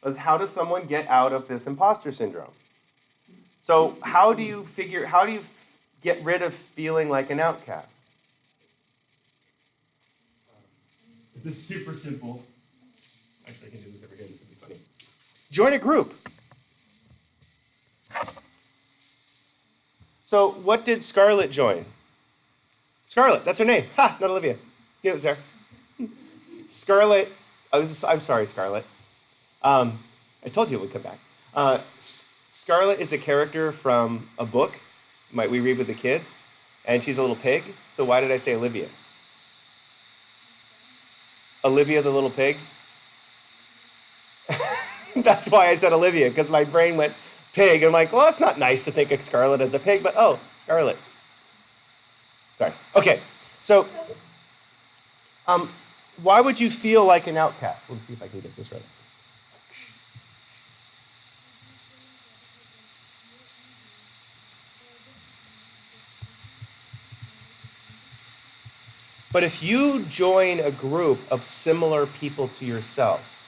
is how does someone get out of this imposter syndrome? So how do you get rid of feeling like an outcast? This is super simple. Actually, I can do this every day. This would be funny. Join a group. So what did Scarlett join? Scarlett, that's her name. Ha, not Olivia. Get it there. Scarlett, I'm sorry, Scarlett. I told you it would come back. Scarlett is a character from a book we read with the kids, and she's a little pig. So why did I say Olivia? Olivia the little pig? That's why I said Olivia, because my brain went pig. I'm like, well, it's not nice to think of Scarlett as a pig, but oh, Scarlett. Sorry. Okay, so why would you feel like an outcast? Let's see if I can get this right. But if you join a group of similar people to yourselves,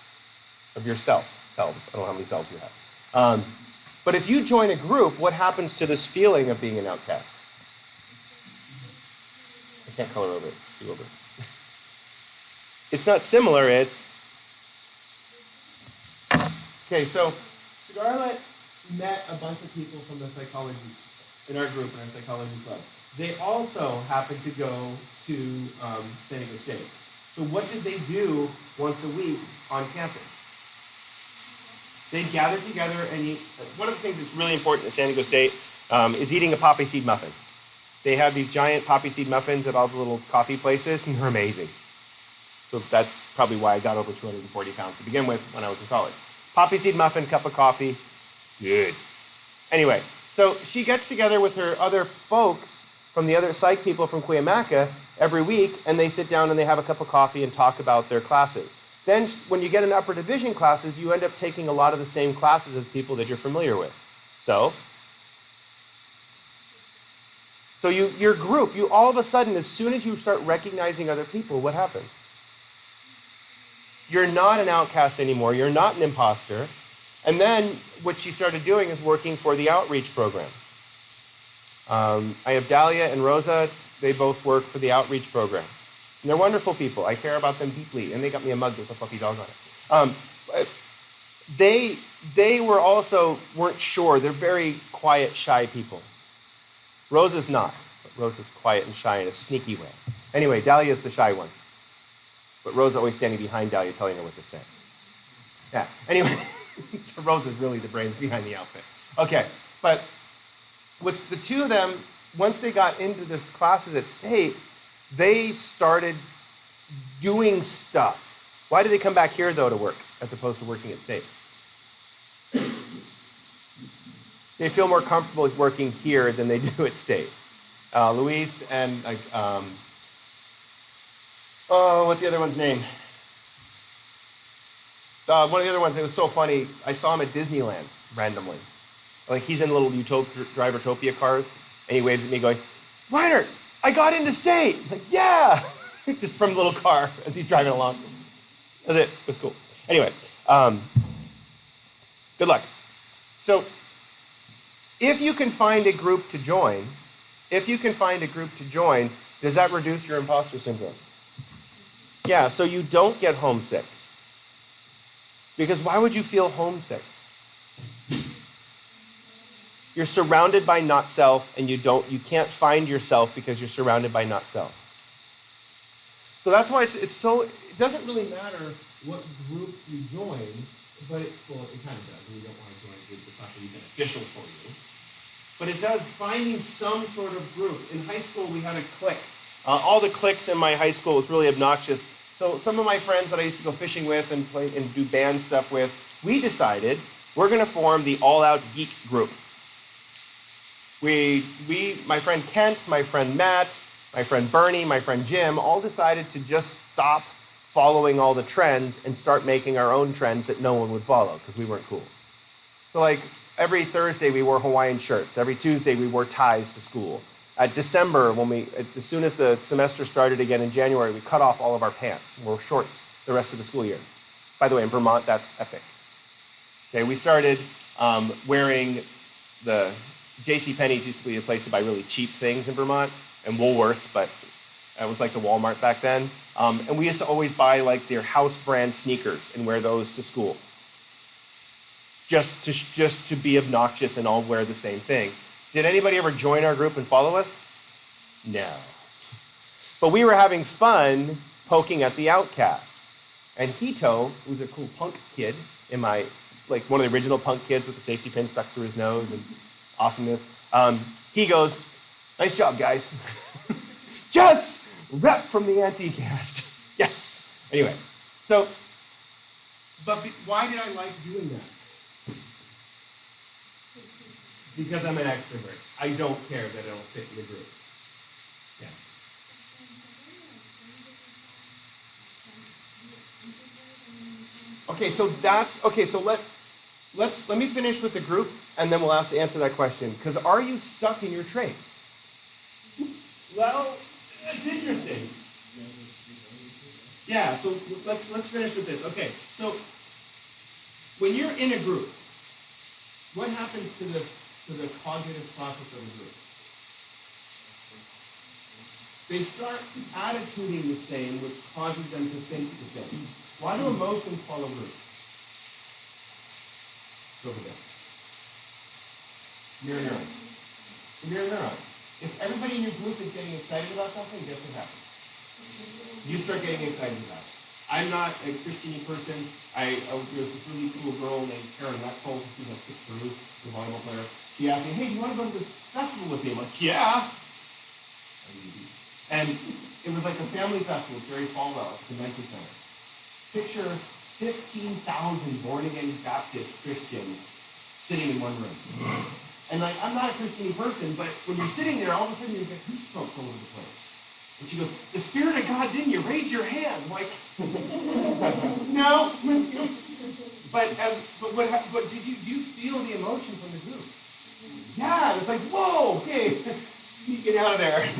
selves, I don't know how many selves you have. But if you join a group, what happens to this feeling of being an outcast? I can't color over it. Do over it. It's not similar, it's... Okay, so Scarlett met a bunch of people from the psychology, in our group, in our psychology club. They also happened to go to San Diego State. So what did they do once a week on campus? They gather together and eat. One of the things that's really important at San Diego State is eating a poppy seed muffin. They have these giant poppy seed muffins at all the little coffee places, and they're amazing. So that's probably why I got over 240 pounds to begin with when I was in college. Poppy seed muffin, cup of coffee, good. Anyway, so she gets together with her other folks from the other psych people from Cuyamaca every week, and they sit down and they have a cup of coffee and talk about their classes. Then when you get in upper division classes, you end up taking a lot of the same classes as people that you're familiar with. So your group, you all of a sudden, as soon as you start recognizing other people, what happens? You're not an outcast anymore. You're not an imposter. And then what she started doing is working for the outreach program. I have Dahlia and Rosa. They both work for the outreach program. And they're wonderful people. I care about them deeply. And they got me a mug with a fluffy dog on it. They weren't sure. They're very quiet, shy people. Rosa's not. But Rosa's quiet and shy in a sneaky way. Anyway, Dahlia's the shy one. But Rosa always standing behind Dahlia telling her what to say. Yeah, anyway. So Rosa's really the brains behind the outfit. Okay, but with the two of them, once they got into this classes at State, they started doing stuff. Why did they come back here, though, to work, as opposed to working at State? They feel more comfortable working here than they do at State. Luis and, what's the other one's name? One of the other ones, it was so funny, I saw him at Disneyland, randomly. Like, he's in little Drivertopia cars, and he waves at me going, Reiner, I got into State! I'm like, yeah! Just from the little car as he's driving along. That's it. It was cool. Anyway, good luck. So, if you can find a group to join, does that reduce your imposter syndrome? Yeah, so you don't get homesick. Because why would you feel homesick? You're surrounded by not self, and you can't find yourself because you're surrounded by not self. So that's why it doesn't really matter what group you join, but it kind of does, and you don't want to join a group that's not going to be beneficial for you. But it does, finding some sort of group. In high school, we had a clique. All the cliques in my high school was really obnoxious. So some of my friends that I used to go fishing with and play and do band stuff with, we decided we're going to form the All Out Geek group. My friend Kent, my friend Matt, my friend Bernie, my friend Jim, all decided to just stop following all the trends and start making our own trends that no one would follow because we weren't cool. So like every Thursday we wore Hawaiian shirts. Every Tuesday we wore ties to school. At December, as soon as the semester started again in January, we cut off all of our pants and wore shorts the rest of the school year. By the way, in Vermont, that's epic. Okay, we started wearing the JCPenney's used to be a place to buy really cheap things in Vermont, and Woolworths, but it was like the Walmart back then. And we used to always buy like their house brand sneakers and wear those to school. Just to be obnoxious and all wear the same thing. Did anybody ever join our group and follow us? No. But we were having fun poking at the outcasts. And Hito, who's a cool punk kid in my, like one of the original punk kids with the safety pin stuck through his nose and awesomeness, he goes, "Nice job, guys." Just rep from the anti-caste. Yes. Anyway, so, but why did I like doing that? Because I'm an extrovert. I don't care that I don't fit in the group. Yeah. Okay, so that's okay. So let me finish with the group, and then we'll answer that question. Because are you stuck in your traits? Well, it's interesting. Yeah. So let's finish with this. Okay. So when you're in a group, what happens to the cognitive process of a group? They start attituding the same, which causes them to think the same. Why do emotions follow groups? Over there. Mirror neuron. Mirror neuron. If everybody in your group is getting excited about something, guess what happens? You start getting excited about it. I'm not a Christian person. There's this really cool girl named Karen Wetzel. She's like 6'3", the volleyball player. She asked me, "Hey, do you want to go to this festival with me?" I'm like, "Yeah." And it was like a family festival at Jerry Falwell at the Convention Center. Picture 15,000 born-again Baptist Christians sitting in one room. And like, I'm not a Christian person, but when you're sitting there, all of a sudden you get goosebumps all over the place. And she goes, "The Spirit of God's in you. Raise your hand." I'm like, no. But do you feel the emotion from the group? Yeah, it's like, whoa, okay, get out of there.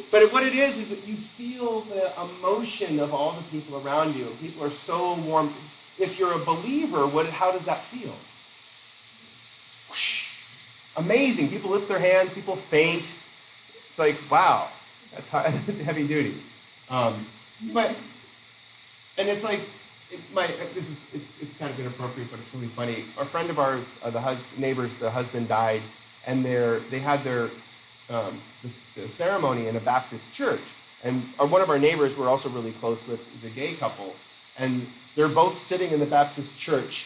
But what it is that you feel the emotion of all the people around you. People are so warm. If you're a believer, how does that feel? Whoosh. Amazing. People lift their hands. People faint. It's like, wow, that's heavy duty. And it's like, it's kind of inappropriate, but it's really funny. A friend of ours, the husband died, and they had their the ceremony in a Baptist church. And one of our neighbors we're also really close with is a gay couple, and they're both sitting in the Baptist church.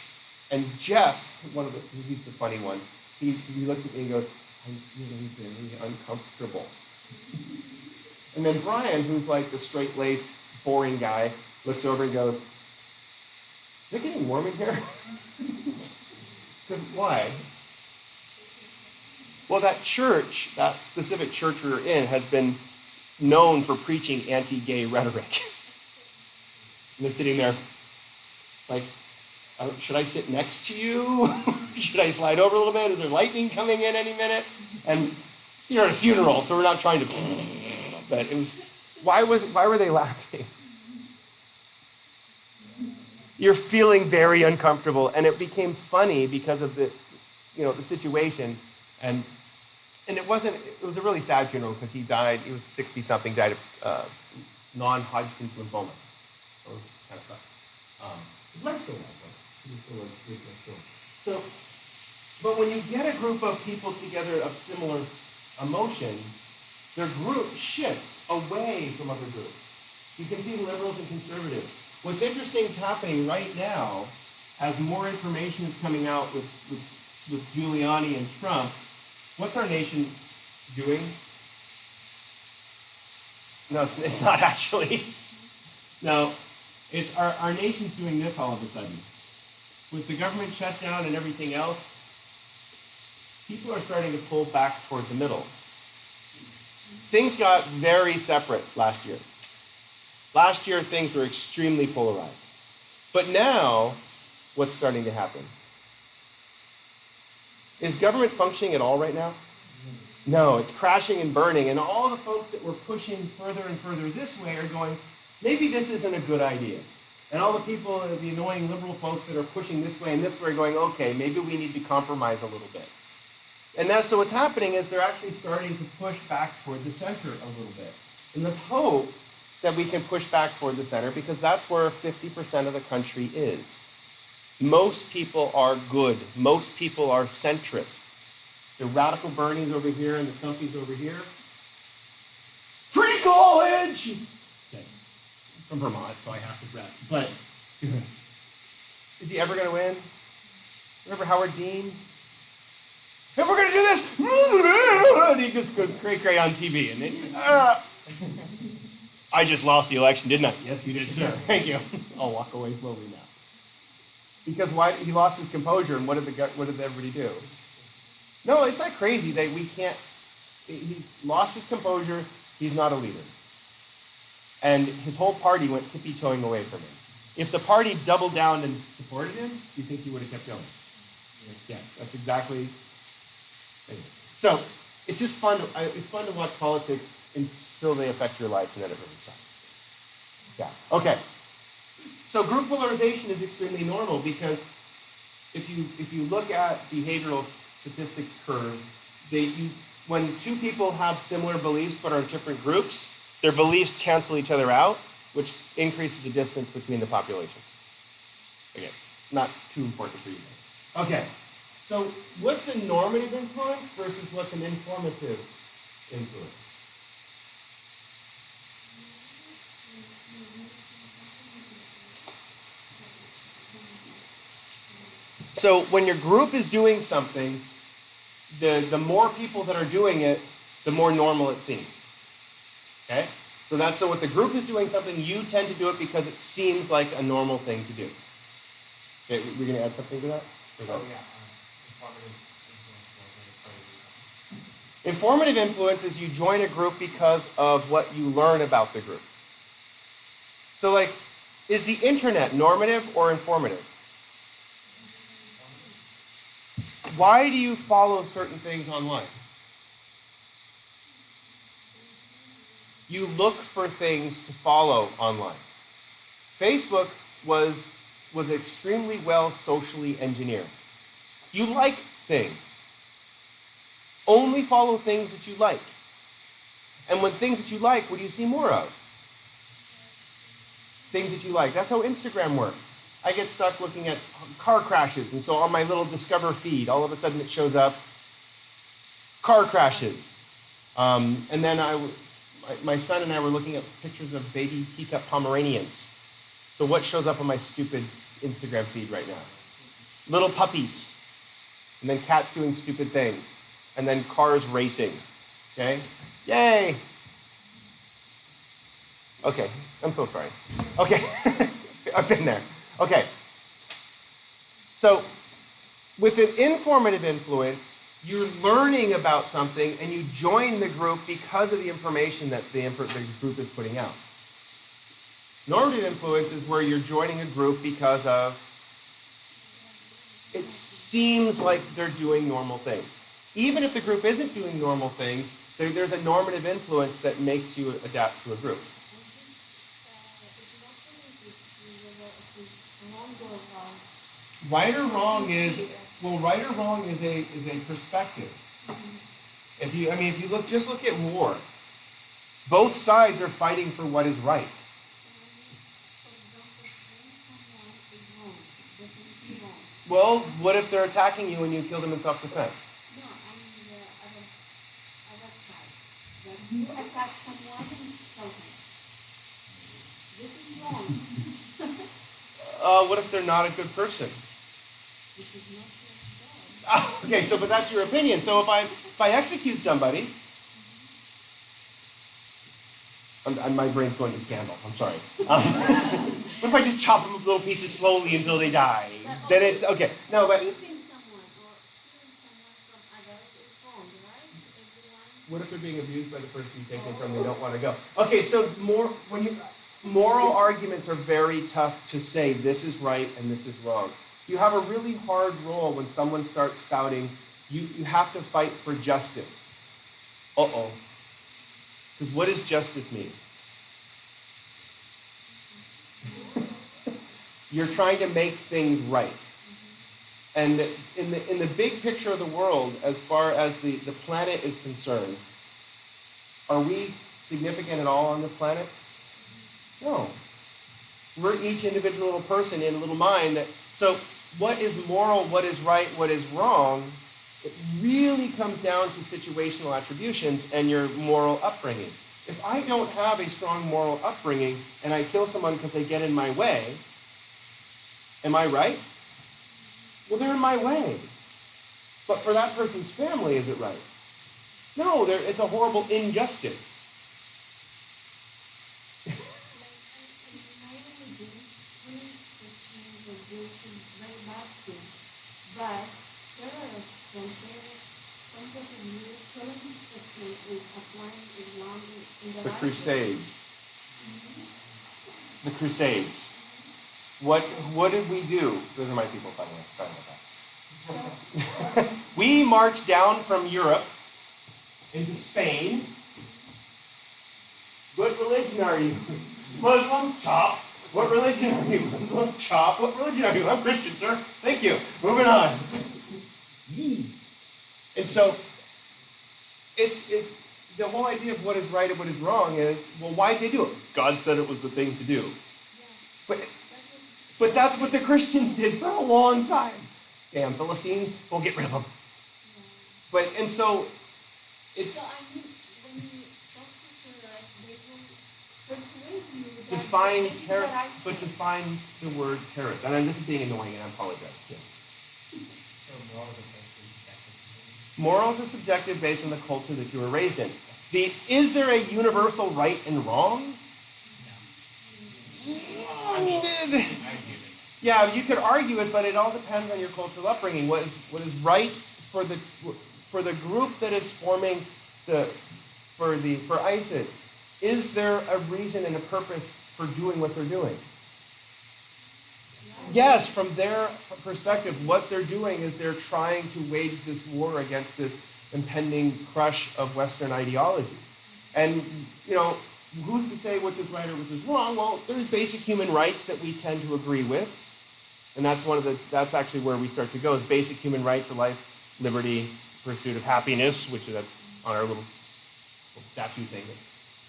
And Jeff, he's the funny one. He looks at me and goes, "I'm feeling very uncomfortable." And then Brian, who's like the straight-laced, boring guy, looks over and goes, "Is it getting warm in here?" Why? Well, that church, that specific church we were in, has been known for preaching anti-gay rhetoric. And they're sitting there like, "Should I sit next to you? Should I slide over a little bit? Is there lightning coming in any minute?" And you're at a funeral, so we're not trying to... But it was... Why were they laughing? You're feeling very uncomfortable, and it became funny because of the situation, and it was a really sad funeral because he died. He was 60-something, died of non-Hodgkin's lymphoma. So it was kind of sucked. His wife still alive, though. So, but when you get a group of people together of similar emotion, their group shifts away from other groups. You can see liberals and conservatives. What's interesting is happening right now, as more information is coming out with Giuliani and Trump. What's our nation doing? No, it's not actually. No, it's our nation's doing this all of a sudden. With the government shutdown and everything else, people are starting to pull back toward the middle. Things got very separate last year. Last year, things were extremely polarized. But now, what's starting to happen? Is government functioning at all right now? No, it's crashing and burning, and all the folks that were pushing further and further this way are going, maybe this isn't a good idea. And all the people, the annoying liberal folks that are pushing this way and this way are going, okay, maybe we need to compromise a little bit. And that's so what's happening is they're actually starting to push back toward the center a little bit. And let's hope that we can push back toward the center because that's where 50% of the country is. Most people are good. Most people are centrist. The radical Bernies over here and the Trumpies over here. Free college! Okay. From Vermont, so I have to rep. But is he ever going to win? Remember Howard Dean? Hey, we're going to do this! And he just goes cray-cray on TV. And then, I just lost the election, didn't I? Yes, you did, sir. Thank you. I'll walk away slowly now. Because why he lost his composure, and what did everybody do? No, it's not crazy that we can't. He lost his composure. He's not a leader, and his whole party went tippy-toeing away from him. If the party doubled down and supported him, do you think he would have kept going? Yeah, that's exactly. Anyway. So it's just fun. It's fun to watch politics until they affect your life, and then it really sucks. Yeah. Okay. So group polarization is extremely normal because if you look at behavioral statistics curves, when two people have similar beliefs but are in different groups, their beliefs cancel each other out, which increases the distance between the populations. Okay, not too important for you guys. Okay, so what's a normative influence versus what's an informative influence? So when your group is doing something, the more people that are doing it, the more normal it seems. Okay? So what the group is doing something, you tend to do it because it seems like a normal thing to do. Okay, we're going to add something to that? Oh, yeah. Informative influence is you join a group because of what you learn about the group. So like, is the internet normative or informative? Why do you follow certain things online? You look for things to follow online. Facebook was extremely well socially engineered. You like things. Only follow things that you like. And when things that you like, what do you see more of? Things that you like. That's how Instagram works. I get stuck looking at car crashes, and so on my little Discover feed, all of a sudden it shows up car crashes. And then my son and I were looking at pictures of baby teacup Pomeranians. So what shows up on my stupid Instagram feed right now? Little puppies, and then cats doing stupid things, and then cars racing. Okay? Yay! Okay, I'm so sorry. Okay, I've been there. Okay, so with an informative influence, you're learning about something and you join the group because of the information that the group is putting out. Normative influence is where you're joining a group because of it seems like they're doing normal things. Even if the group isn't doing normal things, there's a normative influence that makes you adapt to a group. Right or wrong is a perspective. If you look at war, both sides are fighting for what is right. Well, what if they're attacking you and you kill them in self-defense? No, I mean the other side. When you attack someone and kill him. This is wrong. What if they're not a good person? This is not your job. Okay, but that's your opinion. So if I execute somebody, my brain's going to scandal. I'm sorry. What if I just chop them up little pieces slowly until they die? Then it's okay. No, but Keeping someone or stealing someone from others is wrong, right? Everyone. what if they're being abused by the person taken from they don't want to go? Okay, so moral arguments are very tough to say this is right and this is wrong. You have a really hard role when someone starts spouting, you have to fight for justice. Uh-oh. Because what does justice mean? You're trying to make things right. And in the big picture of the world, as far as the planet is concerned, are we significant at all on this planet? No. We're each individual little person in a little mind that, so what is moral, what is right, what is wrong, it really comes down to situational attributions and your moral upbringing. If I don't have a strong moral upbringing and I kill someone because they get in my way, am I right? Well, they're in my way. But for that person's family, is it right? No, it's a horrible injustice. But terrorists, when terrorists come to the new killing Christian is applying Islam in the The right Crusades. way. The Crusades. What did we do? Those are my people, by the way. Sorry about that. We marched down from Europe into Spain. What religion are you? Muslim? Chop. What religion are you? Muslim? Chop. What religion are you? I'm Christian, sir. Thank you. Moving on. Yee. And so, the whole idea of what is right and what is wrong is, well, why did they do it? God said it was the thing to do. But that's what the Christians did for a long time. Damn Philistines, we'll get rid of them. And so, it's... So, I mean, when you talk to terrorists, they will persuade you that define this is the terror, right but thing. define the word terrorist. And this is being annoying, and I apologize. Yeah. Morals are subjective based on the culture that you were raised in. Is there a universal right and wrong? Yeah, you could argue it, but it all depends on your cultural upbringing. What is right for the group that is forming for ISIS? Is there a reason and a purpose for doing what they're doing? Yes, from their perspective, what they're doing is they're trying to wage this war against this impending crush of Western ideology. And, who's to say which is right or which is wrong? Well, there's basic human rights that we tend to agree with. And that's actually where we start to go, is basic human rights of life, liberty, pursuit of happiness, which that's on our little statue thing.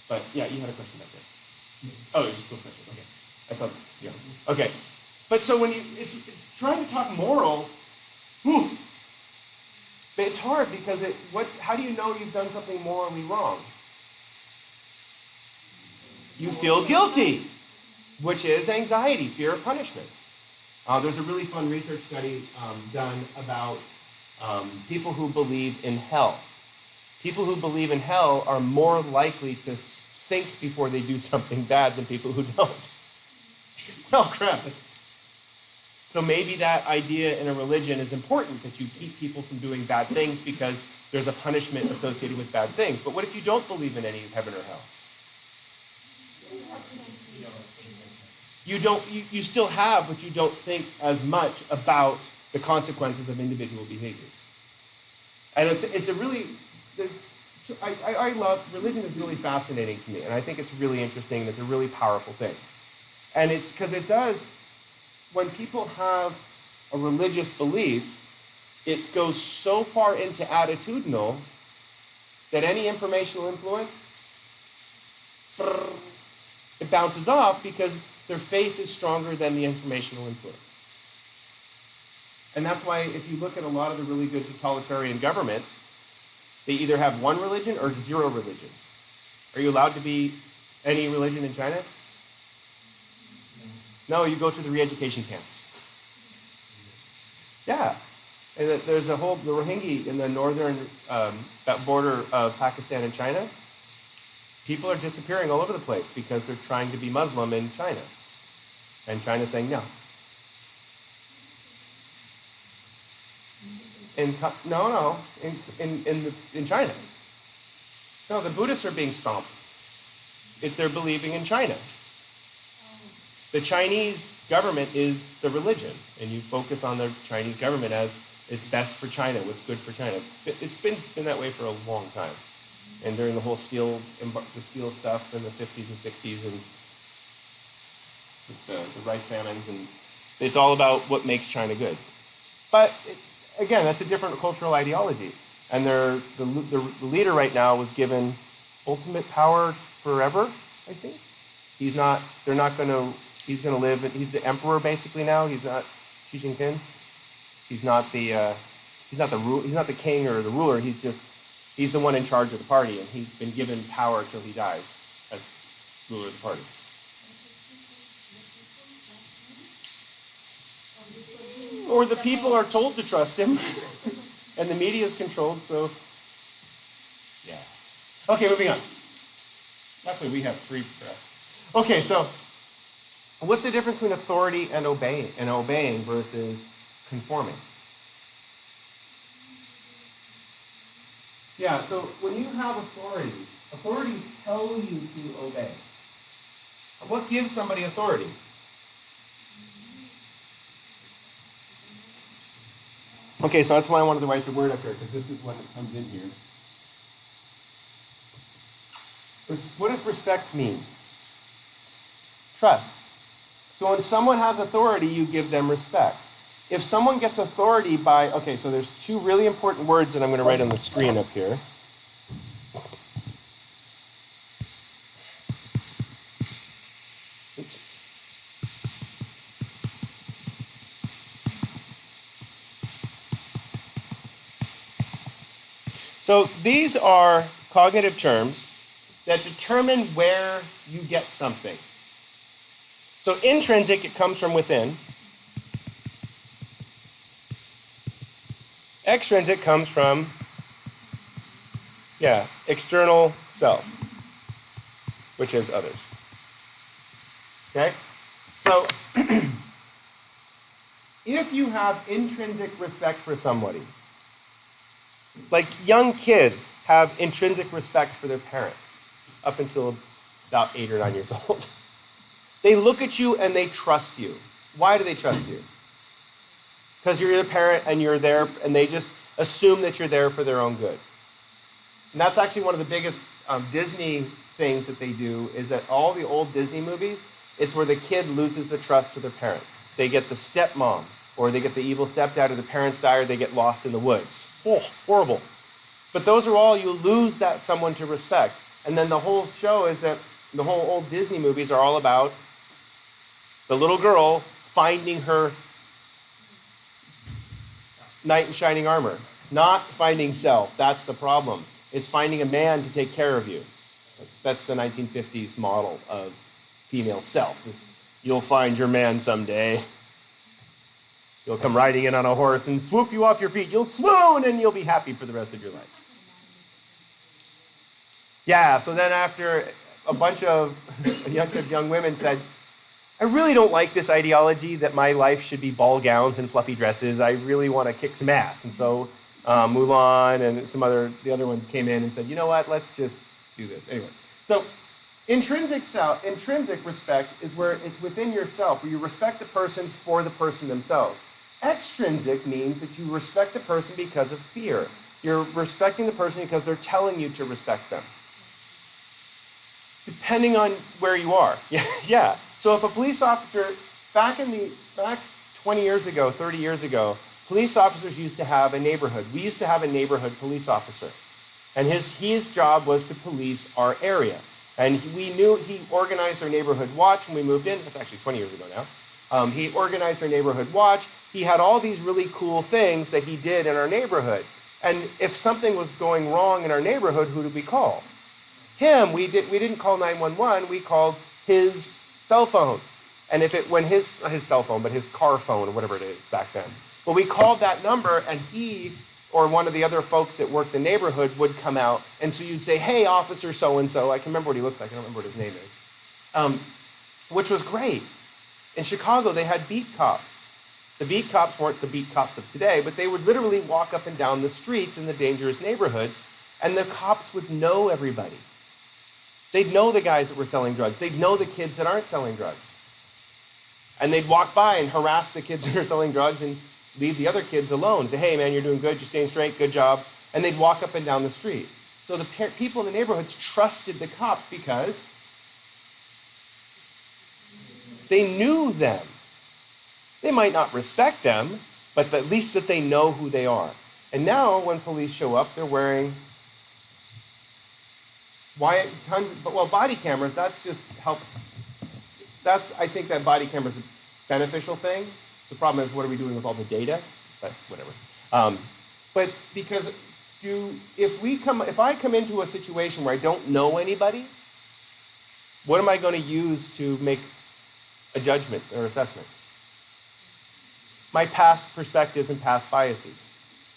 But yeah, you had a question back there. Oh, it's just a question. Okay. I thought, yeah. Okay. But so when it's trying to talk morals, it's hard because how do you know you've done something morally wrong? You feel guilty, which is anxiety, fear of punishment. There's a really fun research study done about people who believe in hell. People who believe in hell are more likely to think before they do something bad than people who don't. Oh, crap. So maybe that idea in a religion is important, that you keep people from doing bad things because there's a punishment associated with bad things. But what if you don't believe in any heaven or hell? You still have, but you don't think as much about the consequences of individual behaviors. And it's a really, I love, religion is really fascinating to me, and I think it's really interesting, and it's a really powerful thing. And it's because it does, when people have a religious belief, it goes so far into attitudinal that any informational influence, it bounces off because their faith is stronger than the informational influence. And that's why if you look at a lot of the really good totalitarian governments, they either have one religion or zero religion. Are you allowed to be any religion in China? No, you go to the re-education camps. Yeah. And there's the Rohingya in the northern that border of Pakistan and China. People are disappearing all over the place because they're trying to be Muslim in China. And China's saying no. In China. No, the Buddhists are being stomped if they're believing in China. The Chinese government is the religion, and you focus on the Chinese government as it's best for China, what's good for China. It's been that way for a long time. And during the whole steel stuff in the 50s and 60s and the rice famines, and It's all about what makes China good. But again, that's a different cultural ideology. And the leader right now was given ultimate power forever, I think. He's not, they're not going to, he's going to live, he's the emperor basically now. He's not Xi Jinping. He's not the king or the ruler. He's the one in charge of the party, and he's been given power till he dies as ruler of the party. Or the people are told to trust him, and the media is controlled, so yeah. Okay, moving on. Luckily, we have 3 breaths. Okay, so what's the difference between authority and obeying versus conforming? Yeah, so when you have authorities tell you to obey. What gives somebody authority? Okay, so that's why I wanted to write the word up here, because this is what comes in here. What does respect mean? Trust. So when someone has authority, you give them respect. If someone gets authority by, okay, so there's 2 really important words that I'm going to write on the screen up here. Oops. So these are cognitive terms that determine where you get something. So intrinsic, it comes from within. Extrinsic comes from, external self, which is others. Okay? So if you have intrinsic respect for somebody, like young kids have intrinsic respect for their parents up until about 8 or 9 years old. They look at you and they trust you. Why do they trust you? Because you're the parent and you're there, and they just assume that you're there for their own good. And that's actually one of the biggest Disney things that they do, is that all the old Disney movies, it's where the kid loses the trust for their parent. They get the stepmom, or they get the evil stepdad, or the parents die, or they get lost in the woods. Oh, horrible. But those are all, you lose that someone to respect. And then the whole show is that the whole old Disney movies are all about the little girl finding her knight in shining armor. Not finding self. That's the problem. It's finding a man to take care of you. That's the 1950s model of female self. You'll find your man someday. He'll come riding in on a horse and swoop you off your feet. You'll swoon and you'll be happy for the rest of your life. Yeah, so then after a bunch of young women said, I really don't like this ideology that my life should be ball gowns and fluffy dresses. I really want to kick some ass. And so Mulan and the other ones came in and said, you know what, let's just do this. Anyway, so intrinsic respect is where it's within yourself, where you respect the person for the person themselves. Extrinsic means that you respect the person because of fear. You're respecting the person because they're telling you to respect them. Depending on where you are. Yeah. So if a police officer, back 20 years ago, 30 years ago, police officers used to have a neighborhood. We used to have a neighborhood police officer. And his job was to police our area. And we knew he organized our neighborhood watch when we moved in. That's actually 20 years ago now. He organized our neighborhood watch. He had all these really cool things that he did in our neighborhood. And if something was going wrong in our neighborhood, who did we call? Him. We didn't call 911. We called his cell phone. And when his cell phone, but his car phone or whatever it is back then. But we called that number, and he or one of the other folks that worked the neighborhood would come out. And so you'd say, hey, officer so-and-so. I can remember what he looks like. I don't remember what his name is. Which was great. In Chicago, they had beat cops. The beat cops weren't the beat cops of today, but they would literally walk up and down the streets in the dangerous neighborhoods, and the cops would know everybody. They'd know the guys that were selling drugs. They'd know the kids that aren't selling drugs. And they'd walk by and harass the kids that are selling drugs and leave the other kids alone. Say, hey, man, you're doing good. You're staying straight. Good job. And they'd walk up and down the street. So the people in the neighborhoods trusted the cops because they knew them. They might not respect them, but at least that they know who they are. And now when police show up, they're wearing body cameras, that's just help. I think that body camera's a beneficial thing. The problem is, what are we doing with all the data? But whatever. But because if I come into a situation where I don't know anybody, what am I going to use to make a judgment or assessment? My past perspectives and past biases.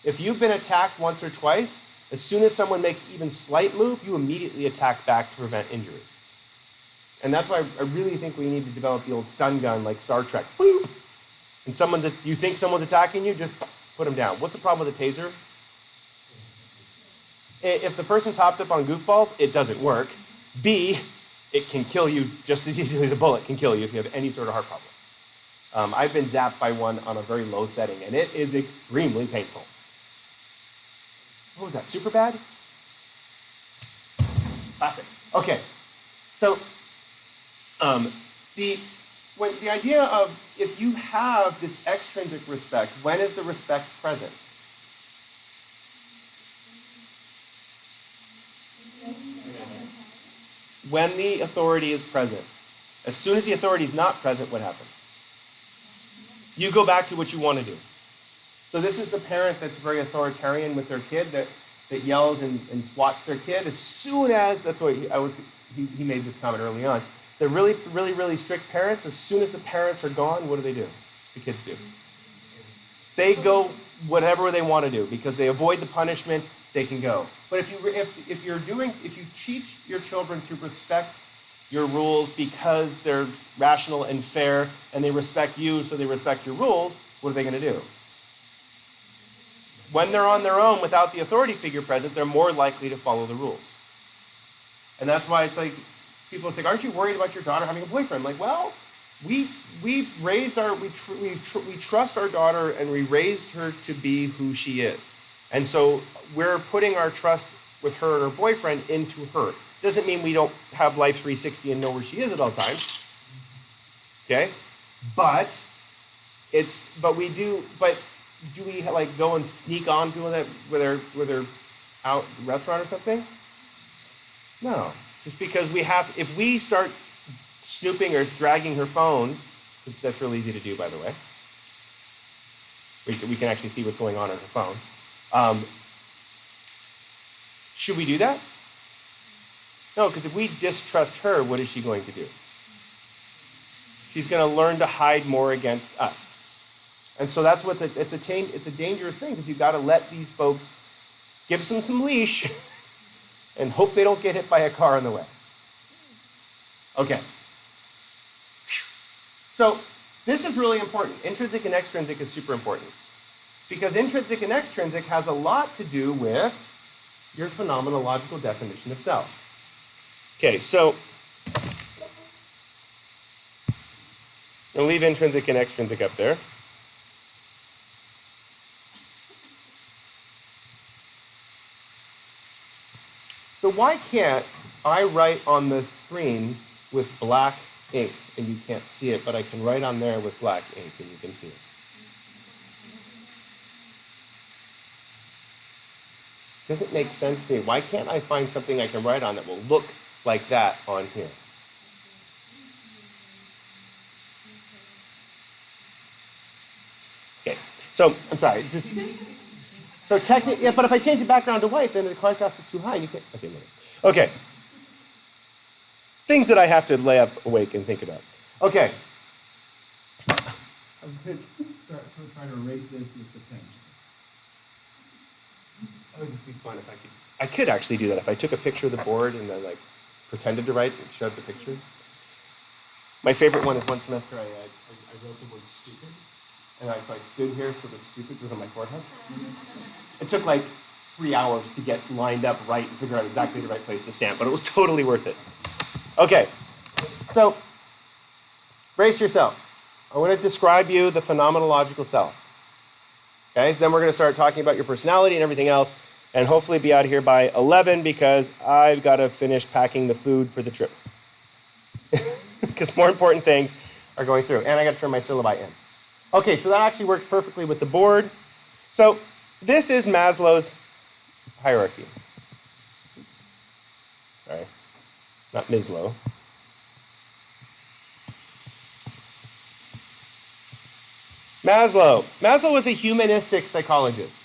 If you've been attacked once or twice, as soon as someone makes even slight move, you immediately attack back to prevent injury. And that's why I really think we need to develop the old stun gun like Star Trek. Boop! And you think someone's attacking you, just put them down. What's the problem with a taser? If the person's hopped up on goofballs, it doesn't work. B, it can kill you just as easily as a bullet can kill you if you have any sort of heart problem. I've been zapped by one on a very low setting, and it is extremely painful. What was that, Superbad? Classic. Okay, so the idea of if you have this extrinsic respect, when is the respect present? When the authority is present. As soon as the authority is not present, what happens? You go back to what you want to do. So this is the parent that's very authoritarian with their kid, that yells and swats their kid. As soon as, that's what he made this comment early on. The really, really, really strict parents, as soon as the parents are gone, what do? The kids do. They go whatever they want to do because they avoid the punishment, they can go. But if you teach your children to respect your rules because they're rational and fair and they respect you so they respect your rules, what are they going to do? When they're on their own without the authority figure present, they're more likely to follow the rules. And that's why it's like, people think, aren't you worried about your daughter having a boyfriend? I'm like, well, we trust our daughter and we raised her to be who she is. And so we're putting our trust with her and her boyfriend into her. Doesn't mean we don't have Life 360 and know where she is at all times. Okay? But do we like go and sneak on to that where they're out at the restaurant or something? No. Just because if we start snooping or dragging her phone, that's real easy to do, by the way. We can actually see what's going on her phone. Should we do that? No, because if we distrust her, what is she going to do? She's going to learn to hide more against us. And so that's it's a dangerous thing because you've got to let these folks, give them some leash and hope they don't get hit by a car on the way. Okay. So this is really important. Intrinsic and extrinsic is super important because intrinsic and extrinsic has a lot to do with your phenomenological definition of self. Okay, so I'll leave intrinsic and extrinsic up there. So why can't I write on the screen with black ink, and you can't see it, but I can write on there with black ink, and you can see it? Doesn't make sense to me. Why can't I find something I can write on that will look like that on here? Okay, so I'm sorry. It's just so technically, yeah. But if I change the background to white, then the contrast is too high. You can't. Okay, okay. Things that I have to lay up awake and think about. Okay. I'm going to start trying to erase this with the pen. That would just be fun if I could. I could actually do that if I took a picture of the board and then like pretended to write and showed the picture. My favorite one is one semester I wrote the word stupid. And so I stood here so the stupid was on my forehead. It took like 3 hours to get lined up right and figure out exactly the right place to stamp, but it was totally worth it. Okay, so brace yourself. I want to describe you the phenomenological self. Okay, then we're going to start talking about your personality and everything else, and hopefully be out of here by 11 because I've got to finish packing the food for the trip. Because more important things are going through, and I got to turn my syllabi in. Okay, so that actually works perfectly with the board. So this is Maslow's hierarchy. Sorry, not Mislow. Maslow was a humanistic psychologist.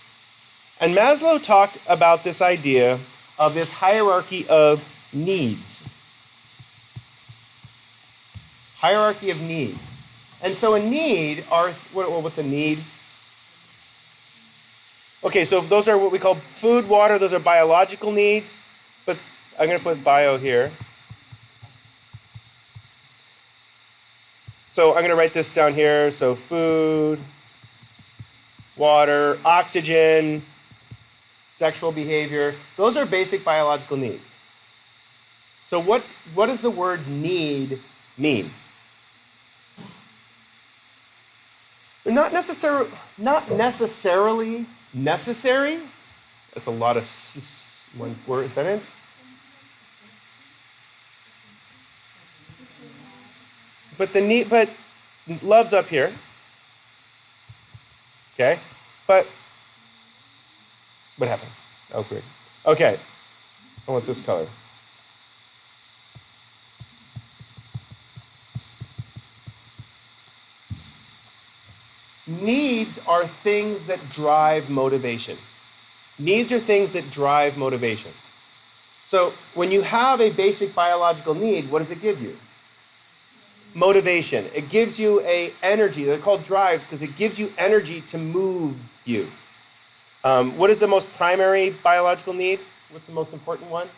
And Maslow talked about this idea of this hierarchy of needs. Hierarchy of needs. And so a need are, what's a need? Okay, so those are what we call food, water, those are biological needs. But I'm going to put bio here. So I'm going to write this down here. So food, water, oxygen, sexual behavior. Those are basic biological needs. So what does the word need mean? They're not necessarily necessary. That's a lot of one word sentence. But love's up here. Okay? But what happened? That was weird. Okay. I want this color. Needs are things that drive motivation. Needs are things that drive motivation. So when you have a basic biological need, what does it give you? Motivation. It gives you a energy. They're called drives because it gives you energy to move you. What is the most primary biological need? What's the most important one?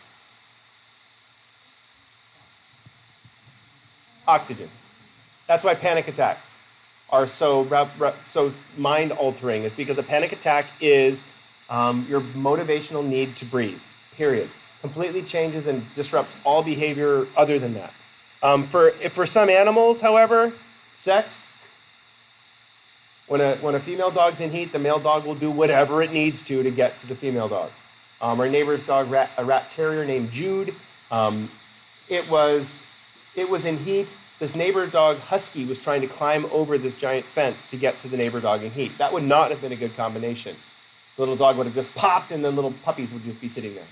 Oxygen. That's why panic attacks are so mind-altering. Is because a panic attack is your motivational need to breathe, period. Completely changes and disrupts all behavior other than that. For some animals, however, sex, when a female dog's in heat, the male dog will do whatever it needs to get to the female dog. Our neighbor's dog, a rat terrier named Jude, it was in heat. This neighbor dog, Husky, was trying to climb over this giant fence to get to the neighbor dog in heat. That would not have been a good combination. The little dog would have just popped, and then little puppies would just be sitting there.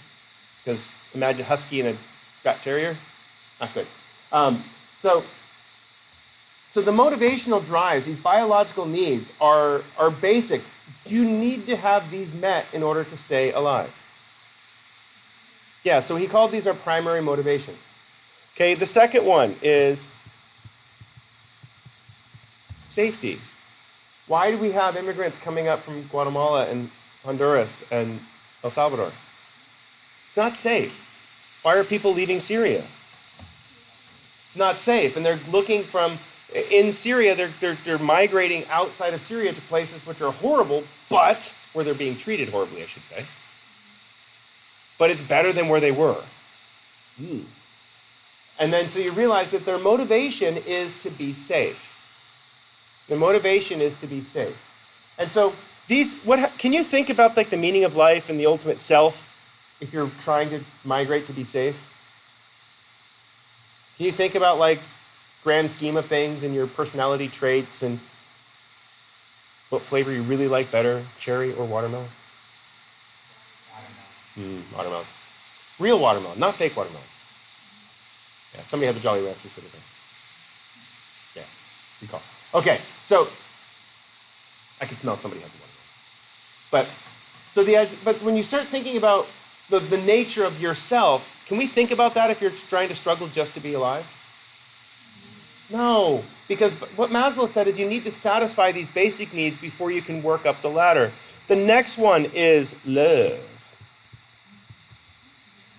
Because imagine Husky and a rat terrier, not good. So the motivational drives, these biological needs, are basic. You need to have these met in order to stay alive. Yeah, so he called these our primary motivations. Okay, the second one is safety. Why do we have immigrants coming up from Guatemala and Honduras and El Salvador? It's not safe. Why are people leaving Syria? It's not safe, and they're looking in Syria, they're migrating outside of Syria to places which are horrible, but where they're being treated horribly, I should say. But it's better than where they were. And then so you realize that their motivation is to be safe. Their motivation is to be safe. And so can you think about like the meaning of life and the ultimate self if you're trying to migrate to be safe? Can you think about like grand scheme of things and your personality traits and what flavor you really like better, cherry or watermelon? Watermelon. Real watermelon, not fake watermelon. Yeah, somebody had the Jolly Ranchers sort of thing. Yeah, good call. Okay, so I can smell somebody had the watermelon. But when you start thinking about the nature of yourself, can we think about that if you're trying to struggle just to be alive? No, because what Maslow said is you need to satisfy these basic needs before you can work up the ladder. The next one is love.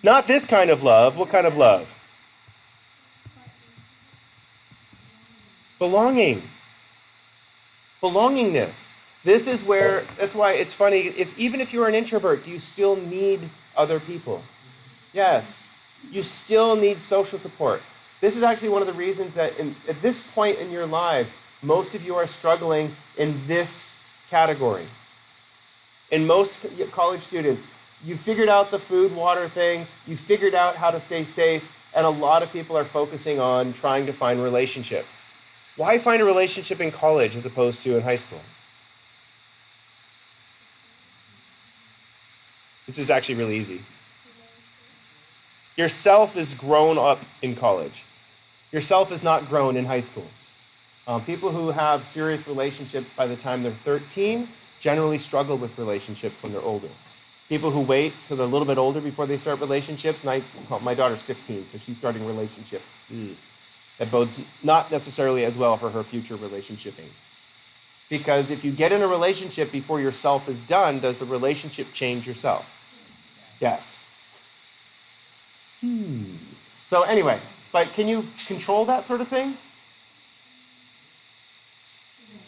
Not this kind of love. What kind of love? Belonging. Belongingness. This is where, that's why it's funny, even if you're an introvert, you still need other people. Yes, you still need social support. This is actually one of the reasons that at this point in your life, most of you are struggling in this category. In most college students, you figured out the food, water thing, you figured out how to stay safe, and a lot of people are focusing on trying to find relationships. Why find a relationship in college as opposed to in high school? This is actually really easy. Yourself is grown up in college. Yourself is not grown in high school. People who have serious relationships by the time they're 13 generally struggle with relationships when they're older. People who wait till they're a little bit older before they start relationships, my daughter's 15, so she's starting a relationship. That bodes not necessarily as well for her future relationshiping. Because if you get in a relationship before yourself is done, does the relationship change yourself? Yes. So anyway, but can you control that sort of thing?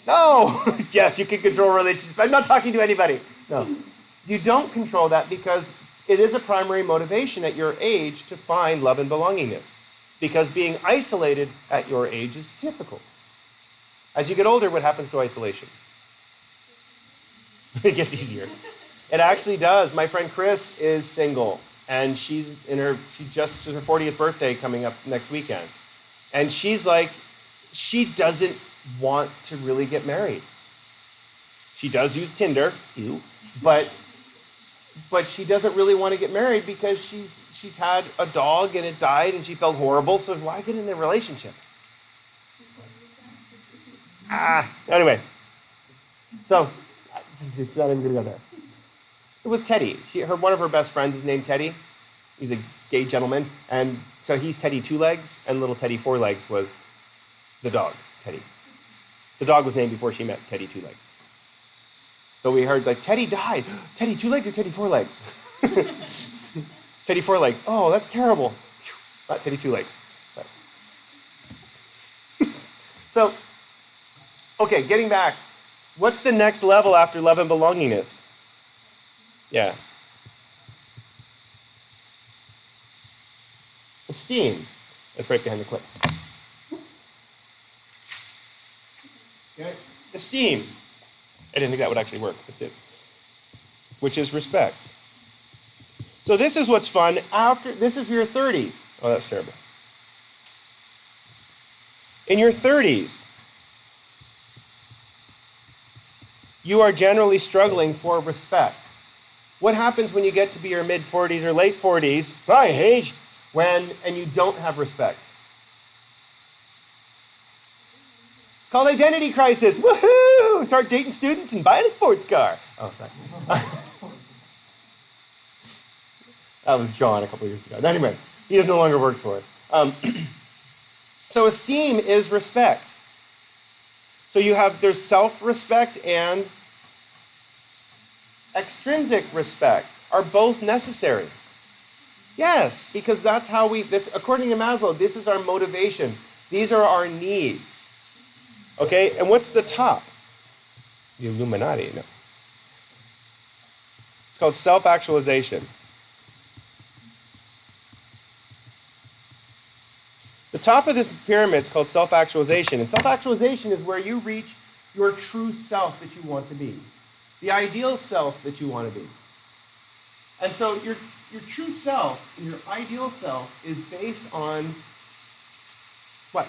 No! Yes, you can control relationships. I'm not talking to anybody. No. You don't control that because it is a primary motivation at your age to find love and belongingness. Because being isolated at your age is difficult. As you get older, what happens to isolation? It gets easier. It actually does. My friend Chris is single, and she's her 40th birthday coming up next weekend. And she's like, she doesn't want to really get married. She does use Tinder, but she doesn't really want to get married because she's had a dog and it died and she felt horrible, so why get in a relationship? Anyway. So, it's not even going to go there. It was Teddy. One of her best friends is named Teddy. He's a gay gentleman, and so he's Teddy Two Legs, and little Teddy Four Legs was the dog, Teddy. The dog was named before she met Teddy Two Legs. So we heard, like, Teddy died. Teddy Two Legs or Teddy Four Legs? Teddy Four Legs. Oh, that's terrible. Not Teddy Two Legs. But. So, okay, getting back. What's the next level after love and belongingness? Yeah. Esteem. That's right behind the clip. Okay. Esteem. I didn't think that would actually work, but it did. Which is respect. So this is what's fun this is your 30s. Oh, that's terrible. In your 30s, you are generally struggling for respect. What happens when you get to be your mid-40s or late 40s, my age, and you don't have respect? It's called identity crisis. Woohoo! Start dating students and buying a sports car. Oh, sorry. That was John a couple years ago. Anyway, he no longer works for us. So esteem is respect. So there's self-respect and extrinsic respect are both necessary. Yes, because that's how according to Maslow, this is our motivation. These are our needs. Okay, and what's the top? The Illuminati, no. It's called self-actualization. The top of this pyramid is called self-actualization, and self-actualization is where you reach your true self that you want to be, the ideal self that you want to be. And so your true self, your ideal self, is based on what?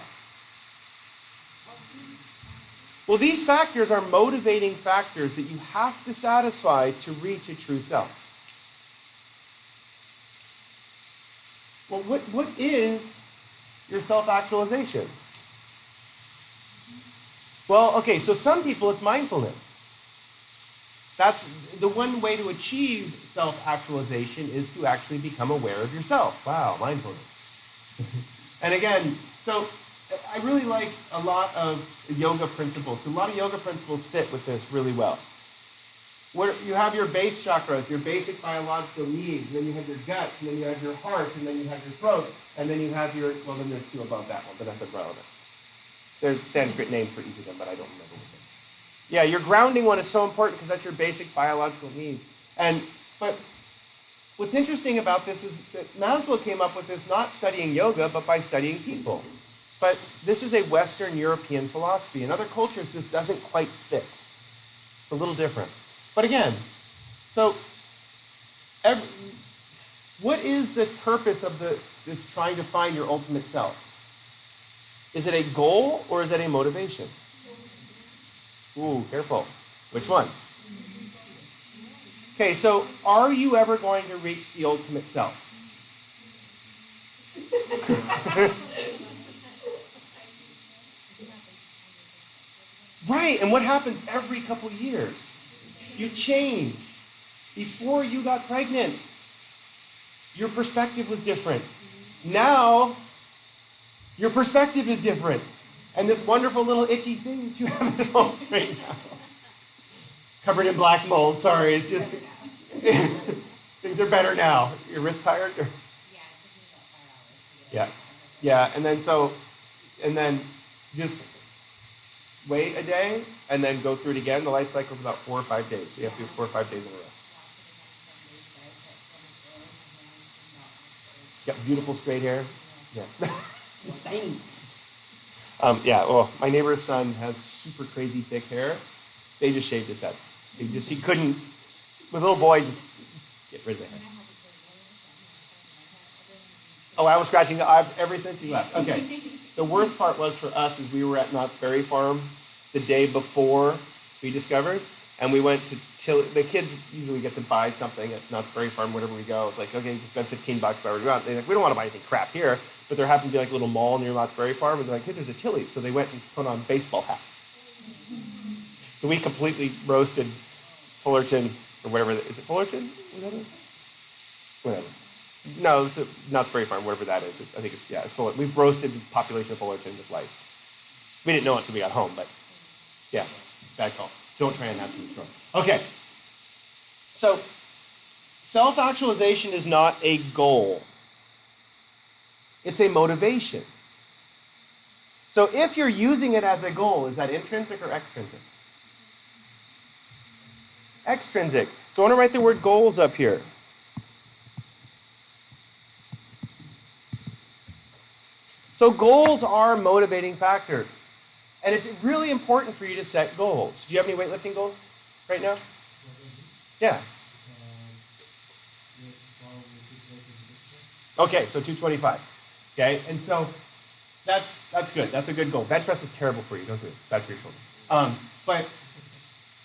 Well, these factors are motivating factors that you have to satisfy to reach a true self. Well, what is your self-actualization? Well, okay, so some people it's mindfulness. That's the one way to achieve self-actualization is to actually become aware of yourself. Wow, mindfulness. And again, so I really like a lot of yoga principles. A lot of yoga principles fit with this really well. Where you have your base chakras, your basic biological needs, and then you have your guts, and then you have your heart, and then you have your throat, and then you have then there's two above that one, but that's irrelevant. There's a Sanskrit name for each of them, but I don't remember what they are. Yeah, your grounding one is so important because that's your basic biological needs. But what's interesting about this is that Maslow came up with this not studying yoga, but by studying people. But this is a Western European philosophy. In other cultures, this doesn't quite fit. It's a little different. But again, so what is the purpose of this trying to find your ultimate self? Is it a goal or is it a motivation? Ooh, careful. Which one? Okay, so are you ever going to reach the ultimate self? Right, and what happens every couple years? You change. Before you got pregnant, your perspective was different. Now, your perspective is different. And this wonderful little itchy thing that you have at home right now, covered in black mold, sorry, it's just, things are better now. Your wrist tired? Or? Yeah. Yeah, and then just wait a day, and then go through it again. The life cycle is about 4 or 5 days. So you have to do 4 or 5 days in a row. She's got beautiful straight hair. Yeah. It's tiny. Yeah, well, my neighbor's son has super crazy thick hair. They just shaved his head. He couldn't, with a little boy, just get rid of the hair. Oh, I was scratching ever since you left. Okay. The worst part was for us is we were at Knott's Berry Farm the day before we discovered, and we went to the kids usually get to buy something at Knott's Berry Farm whenever we go. It's like, okay, you spend $15 wherever we go. They're like, we don't want to buy anything crap here, but there happened to be like a little mall near Knott's Berry Farm, and they're like, hey, there's a Tilly's. So they went and put on baseball hats. So we completely roasted Fullerton, or whatever, is it Fullerton? What that is? Whatever. No, it's Knott's Berry Farm, whatever that is. I think it's Fullerton. We've roasted the population of Fullerton with lice. We didn't know it until we got home, but yeah, bad call. Don't try and have food store. Okay. So, self-actualization is not a goal. It's a motivation. So if you're using it as a goal, is that intrinsic or extrinsic? Extrinsic. So I want to write the word goals up here. So goals are motivating factors. And it's really important for you to set goals. Do you have any weightlifting goals right now? Yeah. Okay, so 225. Okay, and so that's good. That's a good goal. Bench press is terrible for you. Don't do it. Bad for your shoulder. But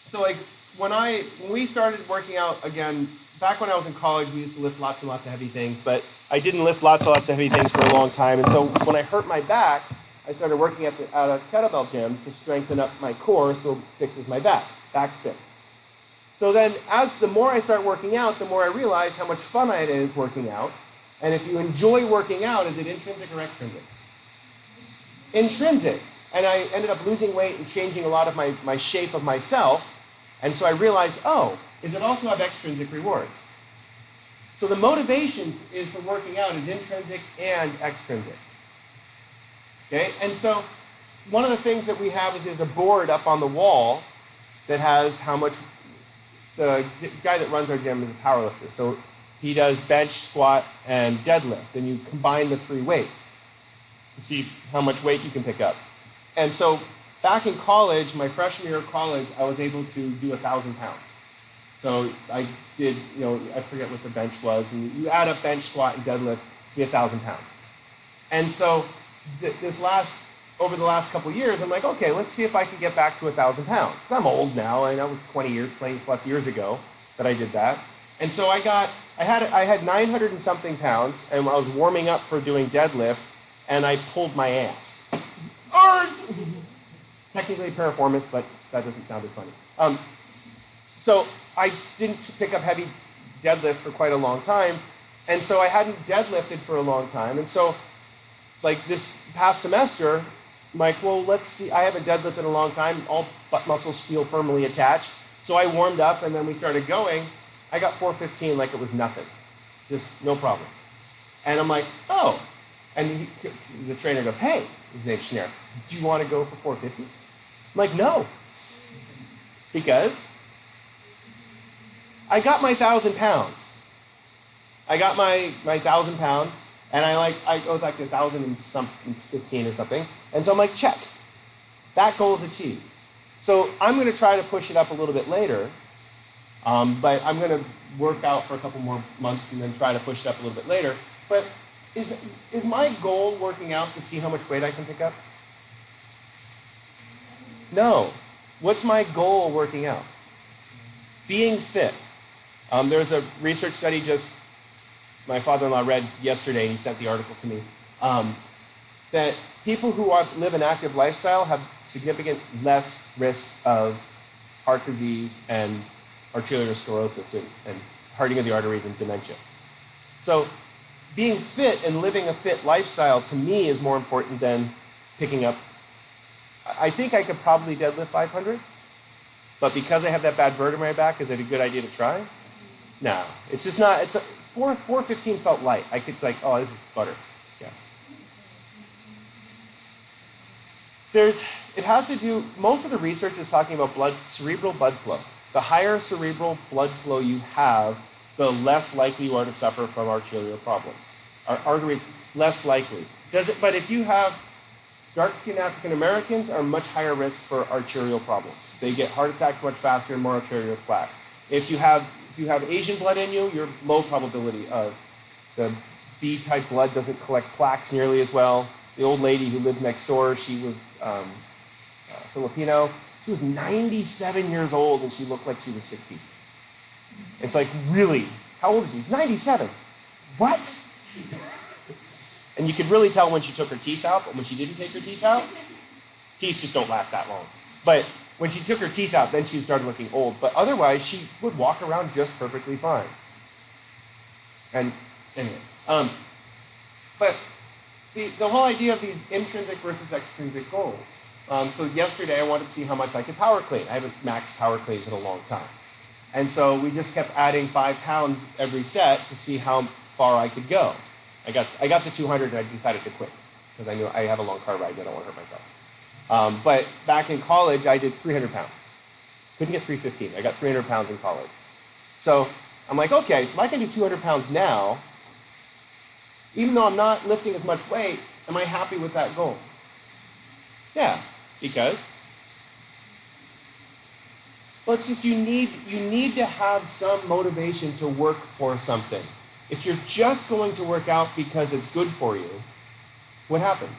so like when we started working out again, back when I was in college, we used to lift lots and lots of heavy things, but I didn't lift lots and lots of heavy things for a long time. And so when I hurt my back, I started working at a kettlebell gym to strengthen up my core so it fixes my back. Back's fixed. So then the more I start working out, the more I realize how much fun it is working out. And if you enjoy working out, is it intrinsic or extrinsic? Intrinsic. And I ended up losing weight and changing a lot of my shape of myself. And so I realized, is it also have extrinsic rewards? So the motivation for working out is intrinsic and extrinsic. Okay, and so one of the things that we have is there's a board up on the wall that has how much, the guy that runs our gym is a powerlifter. So he does bench, squat, and deadlift. And you combine the 3 weights to see how much weight you can pick up. And so back in college, my freshman year of college, I was able to do 1,000 pounds. So I did, I forget what the bench was. And you add up bench, squat, and deadlift, be 1,000 pounds. And so over the last couple years, I'm like, okay, let's see if I can get back to 1,000 pounds. Because I'm old now, and that was 20 plus years ago that I did that. And so I had 900 and something pounds, and I was warming up for doing deadlift, and I pulled my ass. Technically piriformis, but that doesn't sound as funny. So I didn't pick up heavy deadlift for quite a long time, and so I hadn't deadlifted for a long time, and so like this past semester, I'm like, well, let's see. I haven't deadlifted in a long time. All butt muscles feel firmly attached. So I warmed up, and then we started going. I got 415 like it was nothing. Just no problem. And I'm like, oh. And the trainer goes, hey, his name's Schneer, do you want to go for 450? I'm like, no. Because I got my 1,000 pounds. I got my 1,000 pounds. And I was actually 1,015 or something. And so I'm like, check. That goal is achieved. So I'm going to try to push it up a little bit later. But I'm going to work out for a couple more months and then try to push it up a little bit later. But is my goal working out to see how much weight I can pick up? No. What's my goal working out? Being fit. There's a research study just my father-in-law read yesterday, and he sent the article to me, that people who live an active lifestyle have significant less risk of heart disease and arterial sclerosis and hardening of the arteries and dementia. So being fit and living a fit lifestyle to me is more important than picking up. I think I could probably deadlift 500, but because I have that bad vertebra in my back, is it a good idea to try? No, it's just not. It's 415 felt light. I could like, oh, this is butter. Yeah. It has to do, most of the research is talking about cerebral blood flow. The higher cerebral blood flow you have, the less likely you are to suffer from arterial problems. Artery, less likely. But if you have dark-skinned African Americans are much higher risk for arterial problems. They get heart attacks much faster and more arterial plaque. If you have Asian blood in you, you're low probability of the B-type blood doesn't collect plaques nearly as well. The old lady who lived next door, she was Filipino. She was 97 years old and she looked like she was 60. It's like, really? How old is she? She's 97. What? And you could really tell when she took her teeth out, but when she didn't take her teeth out, teeth just don't last that long. But when she took her teeth out, then she started looking old. But otherwise, she would walk around just perfectly fine. And anyway, but the whole idea of these intrinsic versus extrinsic goals. So yesterday, I wanted to see how much I could power clean. I haven't maxed power cleans in a long time. And so we just kept adding 5 pounds every set to see how far I could go. I got to 200 and I decided to quit because I knew I have a long car ride and I don't want to hurt myself. But back in college, I did 300 pounds. Couldn't get 315. I got 300 pounds in college. So I'm like, okay, so if I can do 200 pounds now, even though I'm not lifting as much weight, am I happy with that goal? Yeah, because well, it's just you need to have some motivation to work for something. If you're just going to work out because it's good for you, what happens?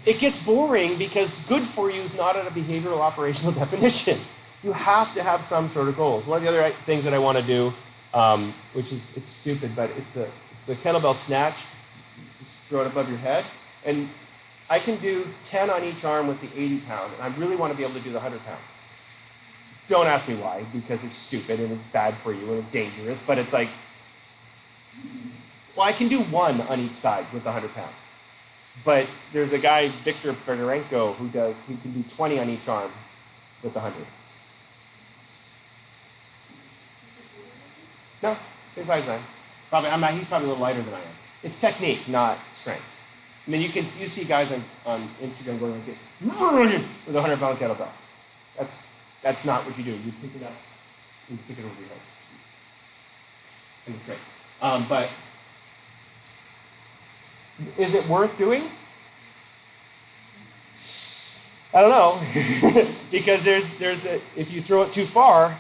It gets boring because good for you is not a behavioral operational definition. You have to have some sort of goals. One of the other things that I want to do, which is, it's stupid, but it's the kettlebell snatch. Just throw it above your head. And I can do 10 on each arm with the 80 pound, and I really want to be able to do the 100 pound. Don't ask me why, because it's stupid and it's bad for you and it's dangerous, but it's like, well, I can do 1 on each side with the 100 pound. But there's a guy, Victor Fedorenko, who can do 20 on each arm with the 100. No, same size as I am. He's probably a little lighter than I am. It's technique, not strength. I mean, you see guys on Instagram going like this with a 100-pound kettlebell. That's not what you do. You pick it up and pick it over your head. And it's great. But is it worth doing? I don't know. Because if you throw it too far,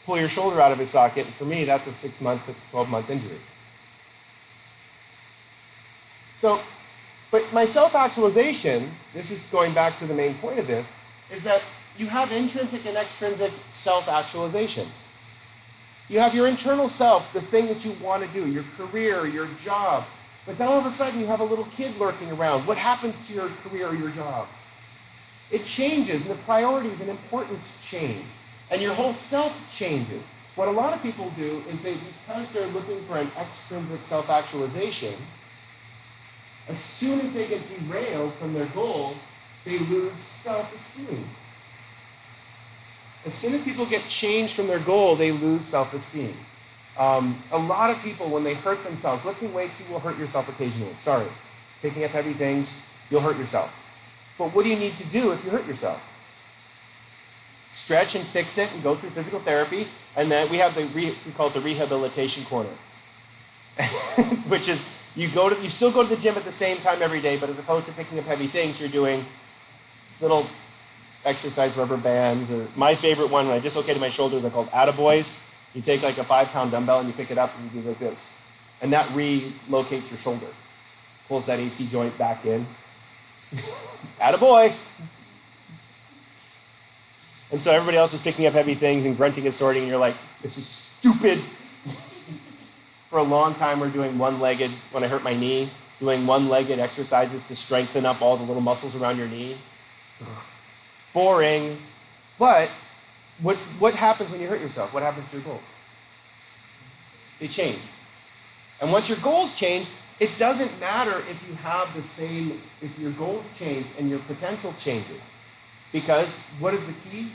pull your shoulder out of its socket. And for me, that's a 6-month to 12-month injury. So, but my self-actualization, this is going back to the main point of this, is that you have intrinsic and extrinsic self-actualizations. You have your internal self, the thing that you want to do, your career, your job. But then all of a sudden you have a little kid lurking around. What happens to your career or your job? It changes, and the priorities and importance change. And your whole self changes. What a lot of people do is because they're looking for an extrinsic self-actualization, as soon as they get derailed from their goal, they lose self-esteem. As soon as people get changed from their goal, they lose self-esteem. A lot of people, when they hurt themselves, lifting weights, you will hurt yourself occasionally. Sorry. Picking up heavy things, you'll hurt yourself. But what do you need to do if you hurt yourself? Stretch and fix it and go through physical therapy. And then we have we call it the rehabilitation corner. Which is, you still go to the gym at the same time every day, but as opposed to picking up heavy things, you're doing little exercise rubber bands. Or my favorite one, when I dislocated my shoulder, they're called attaboys. You take like a 5-pound dumbbell and you pick it up and you do like this. And that relocates your shoulder. Pulls that AC joint back in. Attaboy. And so everybody else is picking up heavy things and grunting and sorting, and you're like, this is stupid. For a long time, we're doing one-legged, when I hurt my knee, doing one-legged exercises to strengthen up all the little muscles around your knee. Boring. But what happens when you hurt yourself? What happens to your goals? They change. And once your goals change, it doesn't matter if you have the same, if your goals change and your potential changes. Because what is the key?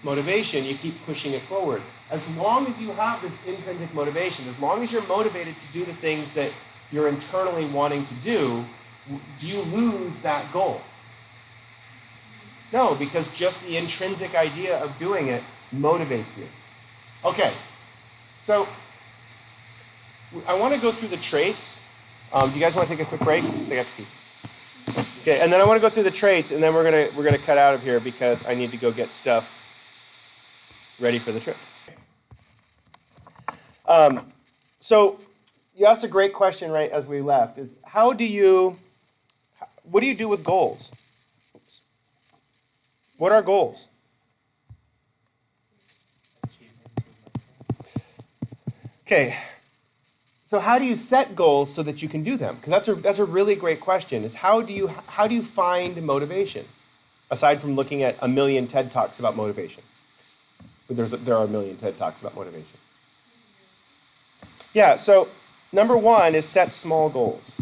Motivation. You keep pushing it forward. As long as you have this intrinsic motivation, as long as you're motivated to do the things that you're internally wanting to do you lose that goal? No, because just the intrinsic idea of doing it motivates you. Okay, so I want to go through the traits. Do you guys want to take a quick break? Because I got to pee. Okay, and then I want to go through the traits, and then we're gonna cut out of here because I need to go get stuff ready for the trip. So you asked a great question right as we left. Is what do you do with goals? What are goals? Okay. So how do you set goals so that you can do them? Because that's a really great question. Is how do you find motivation? Aside from looking at a million TED Talks about motivation. But there are a million TED Talks about motivation. Yeah, so number one is set small goals.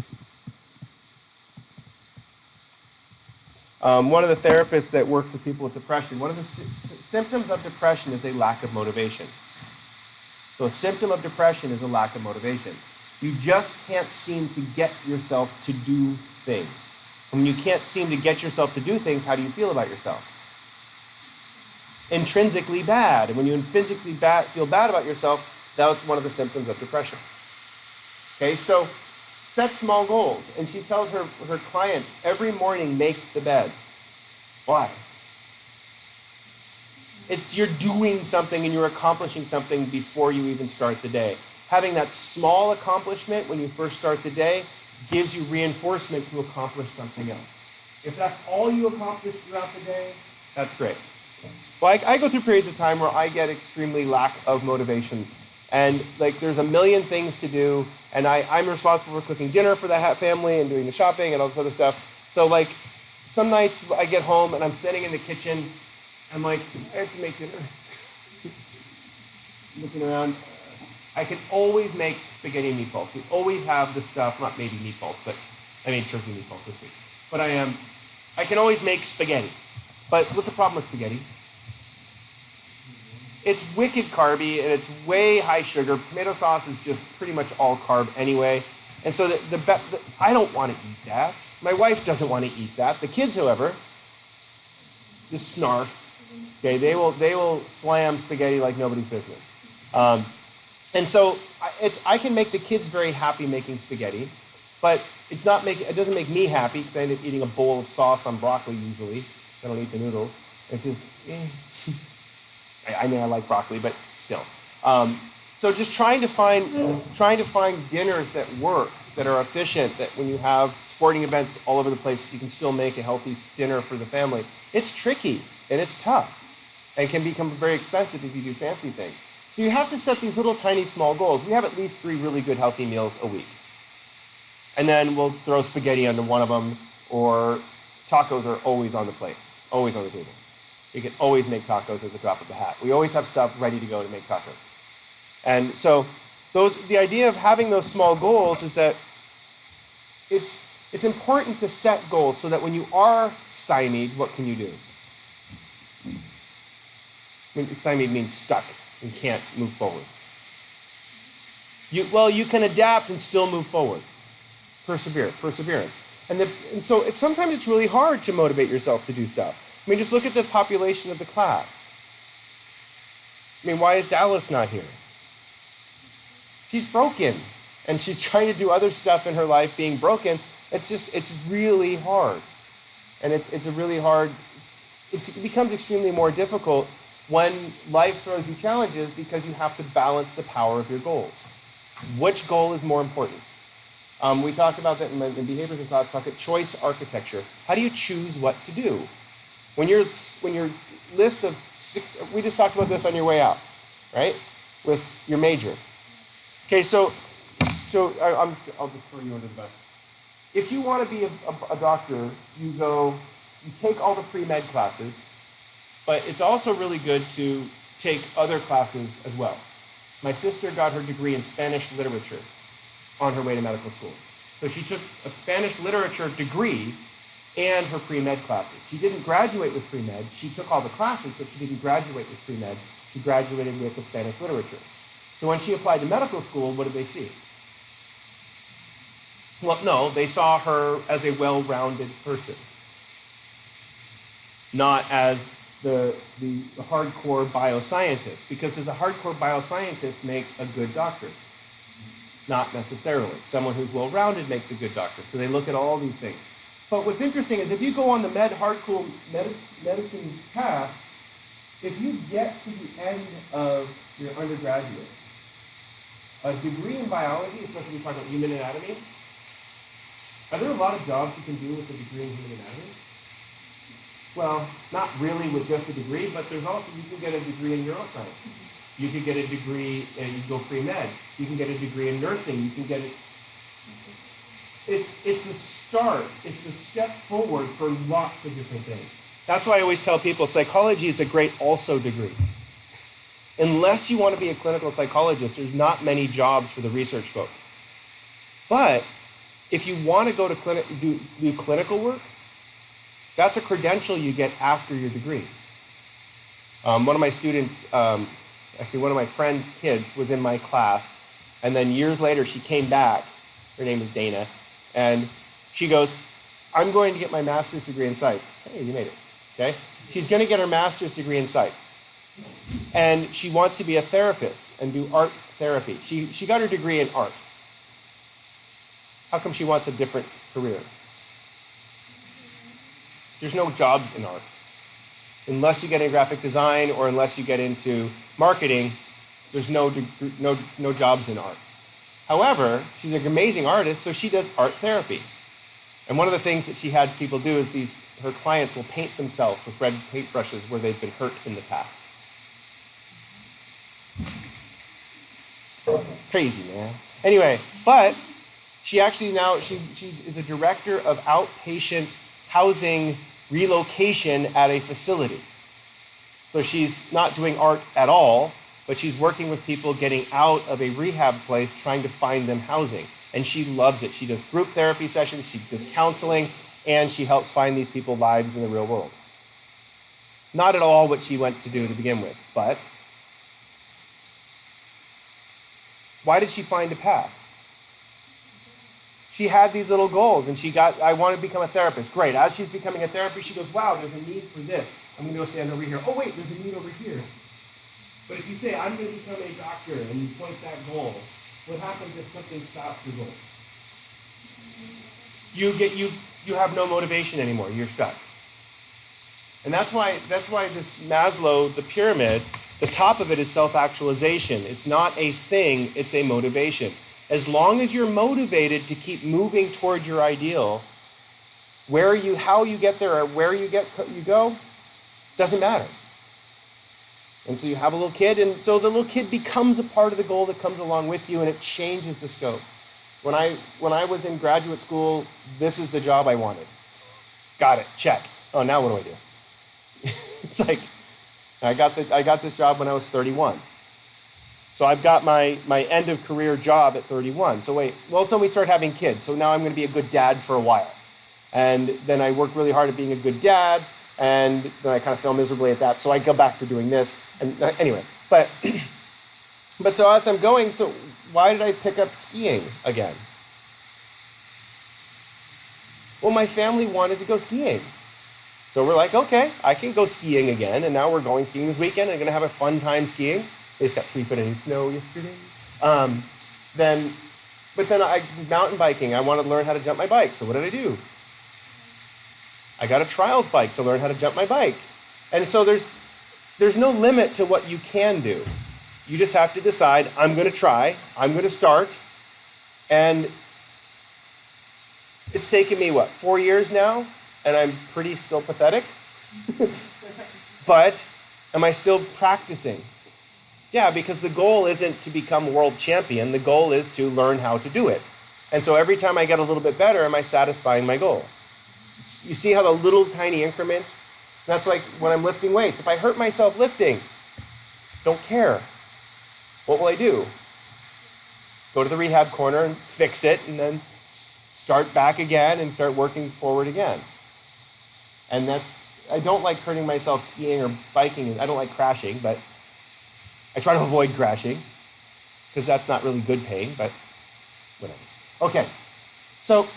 One of the therapists that works with people with depression, one of the symptoms of depression is a lack of motivation. So a symptom of depression is a lack of motivation. You just can't seem to get yourself to do things. When you can't seem to get yourself to do things, how do you feel about yourself? Intrinsically bad. And when you intrinsically feel bad about yourself, that's one of the symptoms of depression. Okay, so set small goals. And she tells her clients, every morning make the bed. Why? You're doing something and you're accomplishing something before you even start the day. Having that small accomplishment when you first start the day gives you reinforcement to accomplish something else. If that's all you accomplish throughout the day, that's great. Well, I go through periods of time where I get extremely lack of motivation. And there's a million things to do, and I'm responsible for cooking dinner for the family and doing the shopping and all this other stuff. So some nights I get home and I'm sitting in the kitchen. I'm like, I have to make dinner. Looking around, I can always make spaghetti and meatballs. We always have the stuff, not maybe meatballs, but I made turkey meatballs this week. But I can always make spaghetti. But what's the problem with spaghetti? It's wicked carby and it's way high sugar. Tomato sauce is just pretty much all carb anyway. And so I don't want to eat that. My wife doesn't want to eat that. The kids, however, just snarf. Okay, they will slam spaghetti like nobody's business. And so I can make the kids very happy making spaghetti, but it doesn't make me happy because I end up eating a bowl of sauce on broccoli usually. I don't eat the noodles. It's just, I mean, I like broccoli, but still. So just trying to find dinners that work, that are efficient, that when you have sporting events all over the place, you can still make a healthy dinner for the family. It's tricky and it's tough and can become very expensive if you do fancy things. So you have to set these little tiny small goals. We have at least 3 really good healthy meals a week. And then we'll throw spaghetti under one of them, or tacos are always on the plate, always on the table. You can always make tacos at the drop of a hat. We always have stuff ready to go to make tacos. And so the idea of having those small goals is that it's important to set goals so that when you are stymied, what can you do? I mean, stymied means stuck and can't move forward. You can adapt and still move forward. Perseverance. And so sometimes it's really hard to motivate yourself to do stuff. I mean, just look at the population of the class. I mean, why is Dallas not here? She's broken, and she's trying to do other stuff in her life being broken. It's really hard. And it becomes extremely more difficult when life throws you challenges because you have to balance the power of your goals. Which goal is more important? We talked about that in behaviors in class, talk at choice architecture. How do you choose what to do? When your list of we just talked about this on your way out, right? With your major. Okay, so I'll just throw you under the bus. If you want to be a doctor, you take all the pre-med classes, but it's also really good to take other classes as well. My sister got her degree in Spanish literature on her way to medical school. So she took a Spanish literature degree and her pre-med classes. She didn't graduate with pre-med. She took all the classes, but she didn't graduate with pre-med. She graduated with the Spanish literature. So when she applied to medical school, what did they see? Well, no, they saw her as a well-rounded person, not as the hardcore bioscientist. Because does a hardcore bioscientist make a good doctor? Not necessarily. Someone who's well-rounded makes a good doctor. So they look at all these things. But what's interesting is if you go on the hardcore medicine path, if you get to the end of your undergraduate, a degree in biology, especially when we talk about human anatomy, are there a lot of jobs you can do with a degree in human anatomy? Well, not really with just a degree, but there's also, you can get a degree in neuroscience. You could get a degree, and you go pre-med. You can get a degree in nursing. You can get it. It's a start. It's a step forward for lots of different things. That's why I always tell people psychology is a great also degree. Unless you want to be a clinical psychologist, there's not many jobs for the research folks. But if you want to go to do clinical work, that's a credential you get after your degree. One of my students, actually one of my friend's kids was in my class, and then years later she came back. Her name is Dana, and she goes, I'm going to get my master's degree in psych. Hey, you made it, okay? She's going to get her master's degree in psych. And she wants to be a therapist and do art therapy. She got her degree in art. How come she wants a different career? There's no jobs in art. Unless you get into graphic design or unless you get into marketing, there's no jobs in art. However, she's an amazing artist, so she does art therapy. And one of the things that she had people do is her clients will paint themselves with red paintbrushes where they've been hurt in the past. Crazy, man. Anyway, but she actually now, she is a director of outpatient housing relocation at a facility. So she's not doing art at all, but she's working with people getting out of a rehab place, trying to find them housing. And she loves it. She does group therapy sessions, she does counseling, and she helps find these people lives in the real world. Not at all what she went to do to begin with, but why did she find a path? She had these little goals, and I want to become a therapist. Great. As she's becoming a therapist, she goes, wow, there's a need for this. I'm going to go stand over here. Oh, wait, there's a need over here. But if you say, I'm going to become a doctor, and you point that goal, what happens if something stops your goal? You have no motivation anymore. You're stuck. And that's why this Maslow, the pyramid, the top of it is self-actualization. It's not a thing, it's a motivation. As long as you're motivated to keep moving toward your ideal, how you get there or where you go, doesn't matter. And so you have a little kid, and so the little kid becomes a part of the goal that comes along with you, and it changes the scope. When I was in graduate school, this is the job I wanted. Got it, check. Oh, now what do I do? It's like, I got this job when I was 31. So I've got my end of career job at 31. So wait, well, then we start having kids. So now I'm going to be a good dad for a while. And then I work really hard at being a good dad, and then I kind of fail miserably at that. So I go back to doing this. And anyway, but so as I'm going, so why did I pick up skiing again? Well, my family wanted to go skiing. So we're like, okay, I can go skiing again. And now we're going skiing this weekend. I'm going to have a fun time skiing. They just got 3 foot of snow yesterday. But then I mountain biking. I wanted to learn how to jump my bike. So what did I do? I got a trials bike to learn how to jump my bike. And so there's no limit to what you can do. You just have to decide, I'm going to try, I'm going to start, and it's taken me, what, 4 years now? And I'm pretty still pathetic? But am I still practicing? Yeah, because the goal isn't to become world champion. The goal is to learn how to do it. And so every time I get a little bit better, am I satisfying my goal? You see how the little tiny increments? That's like when I'm lifting weights. If I hurt myself lifting, don't care. What will I do? Go to the rehab corner and fix it, and then start back again and start working forward again. And I don't like hurting myself skiing or biking. I don't like crashing, but I try to avoid crashing because that's not really good pain, but whatever. Okay, so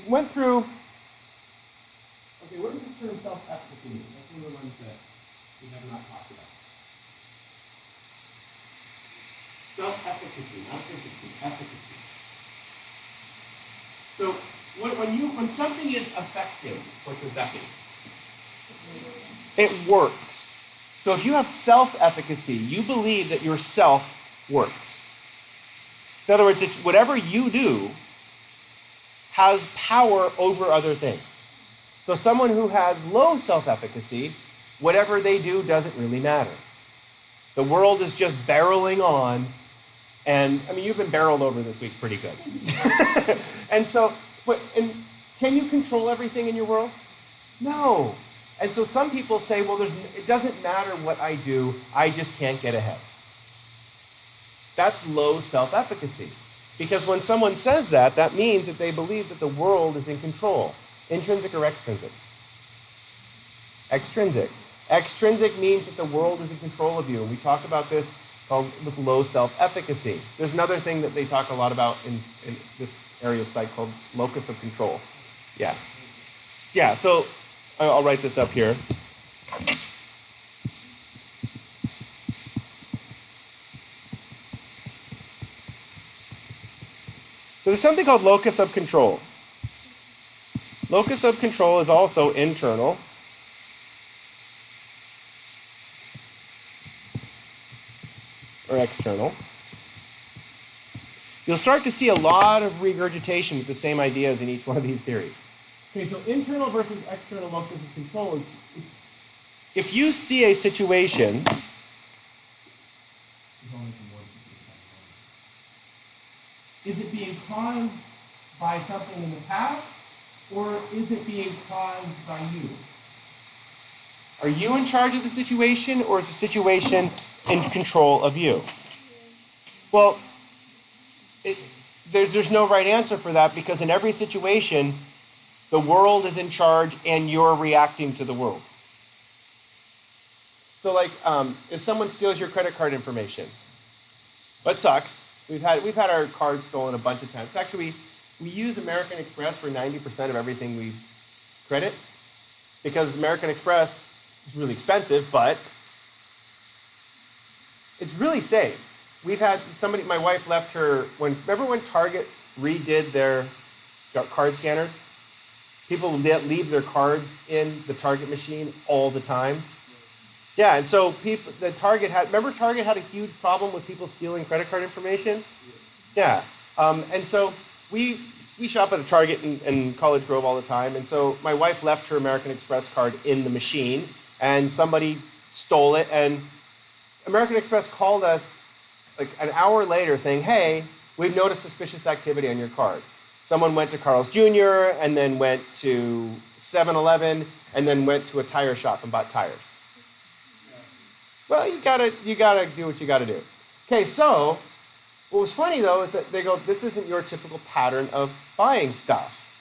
went through, okay, what does this term self-efficacy mean? That's one of the ones that we have not talked about. Self-efficacy, not efficiency, efficacy. So when something is effective, what does that mean? It works. So if you have self-efficacy, you believe that your self works. In other words, it's whatever you do has power over other things. So someone who has low self-efficacy, whatever they do doesn't really matter. The world is just barreling on, and I mean, you've been barreled over this week pretty good. And so, can you control everything in your world? No. And so some people say, well, it doesn't matter what I do, I just can't get ahead. That's low self-efficacy. Because when someone says that, that means that they believe that the world is in control. Intrinsic or extrinsic? Extrinsic. Extrinsic means that the world is in control of you. And we talk about this with low self-efficacy. There's another thing that they talk a lot about in this area of psych called locus of control. Yeah. Yeah, so I'll write this up here. So there's something called locus of control. Locus of control is also internal. Or external. You'll start to see a lot of regurgitation with the same ideas in each one of these theories. Okay, so internal versus external locus of control is if you see a situation. Is it being caused by something in the past, or is it being caused by you? Are you in charge of the situation, or is the situation in control of you? Well, there's no right answer for that, because in every situation, the world is in charge and you're reacting to the world. So like, if someone steals your credit card information, that sucks. We've had our cards stolen a bunch of times. Actually, we use American Express for 90% of everything we credit, because American Express is really expensive, but it's really safe. We've had somebody, my wife left her, remember when Target redid their card scanners? People leave their cards in the Target machine all the time. Yeah, and so Target had a huge problem with people stealing credit card information? Yeah, and so we shop at a Target in College Grove all the time, and so my wife left her American Express card in the machine, and somebody stole it, and American Express called us like an hour later saying, hey, we've noticed suspicious activity on your card. Someone went to Carl's Jr. and then went to 7-Eleven and then went to a tire shop and bought tires. Well, you gotta do what you gotta do. Okay, so what was funny though is that they go, this isn't your typical pattern of buying stuff.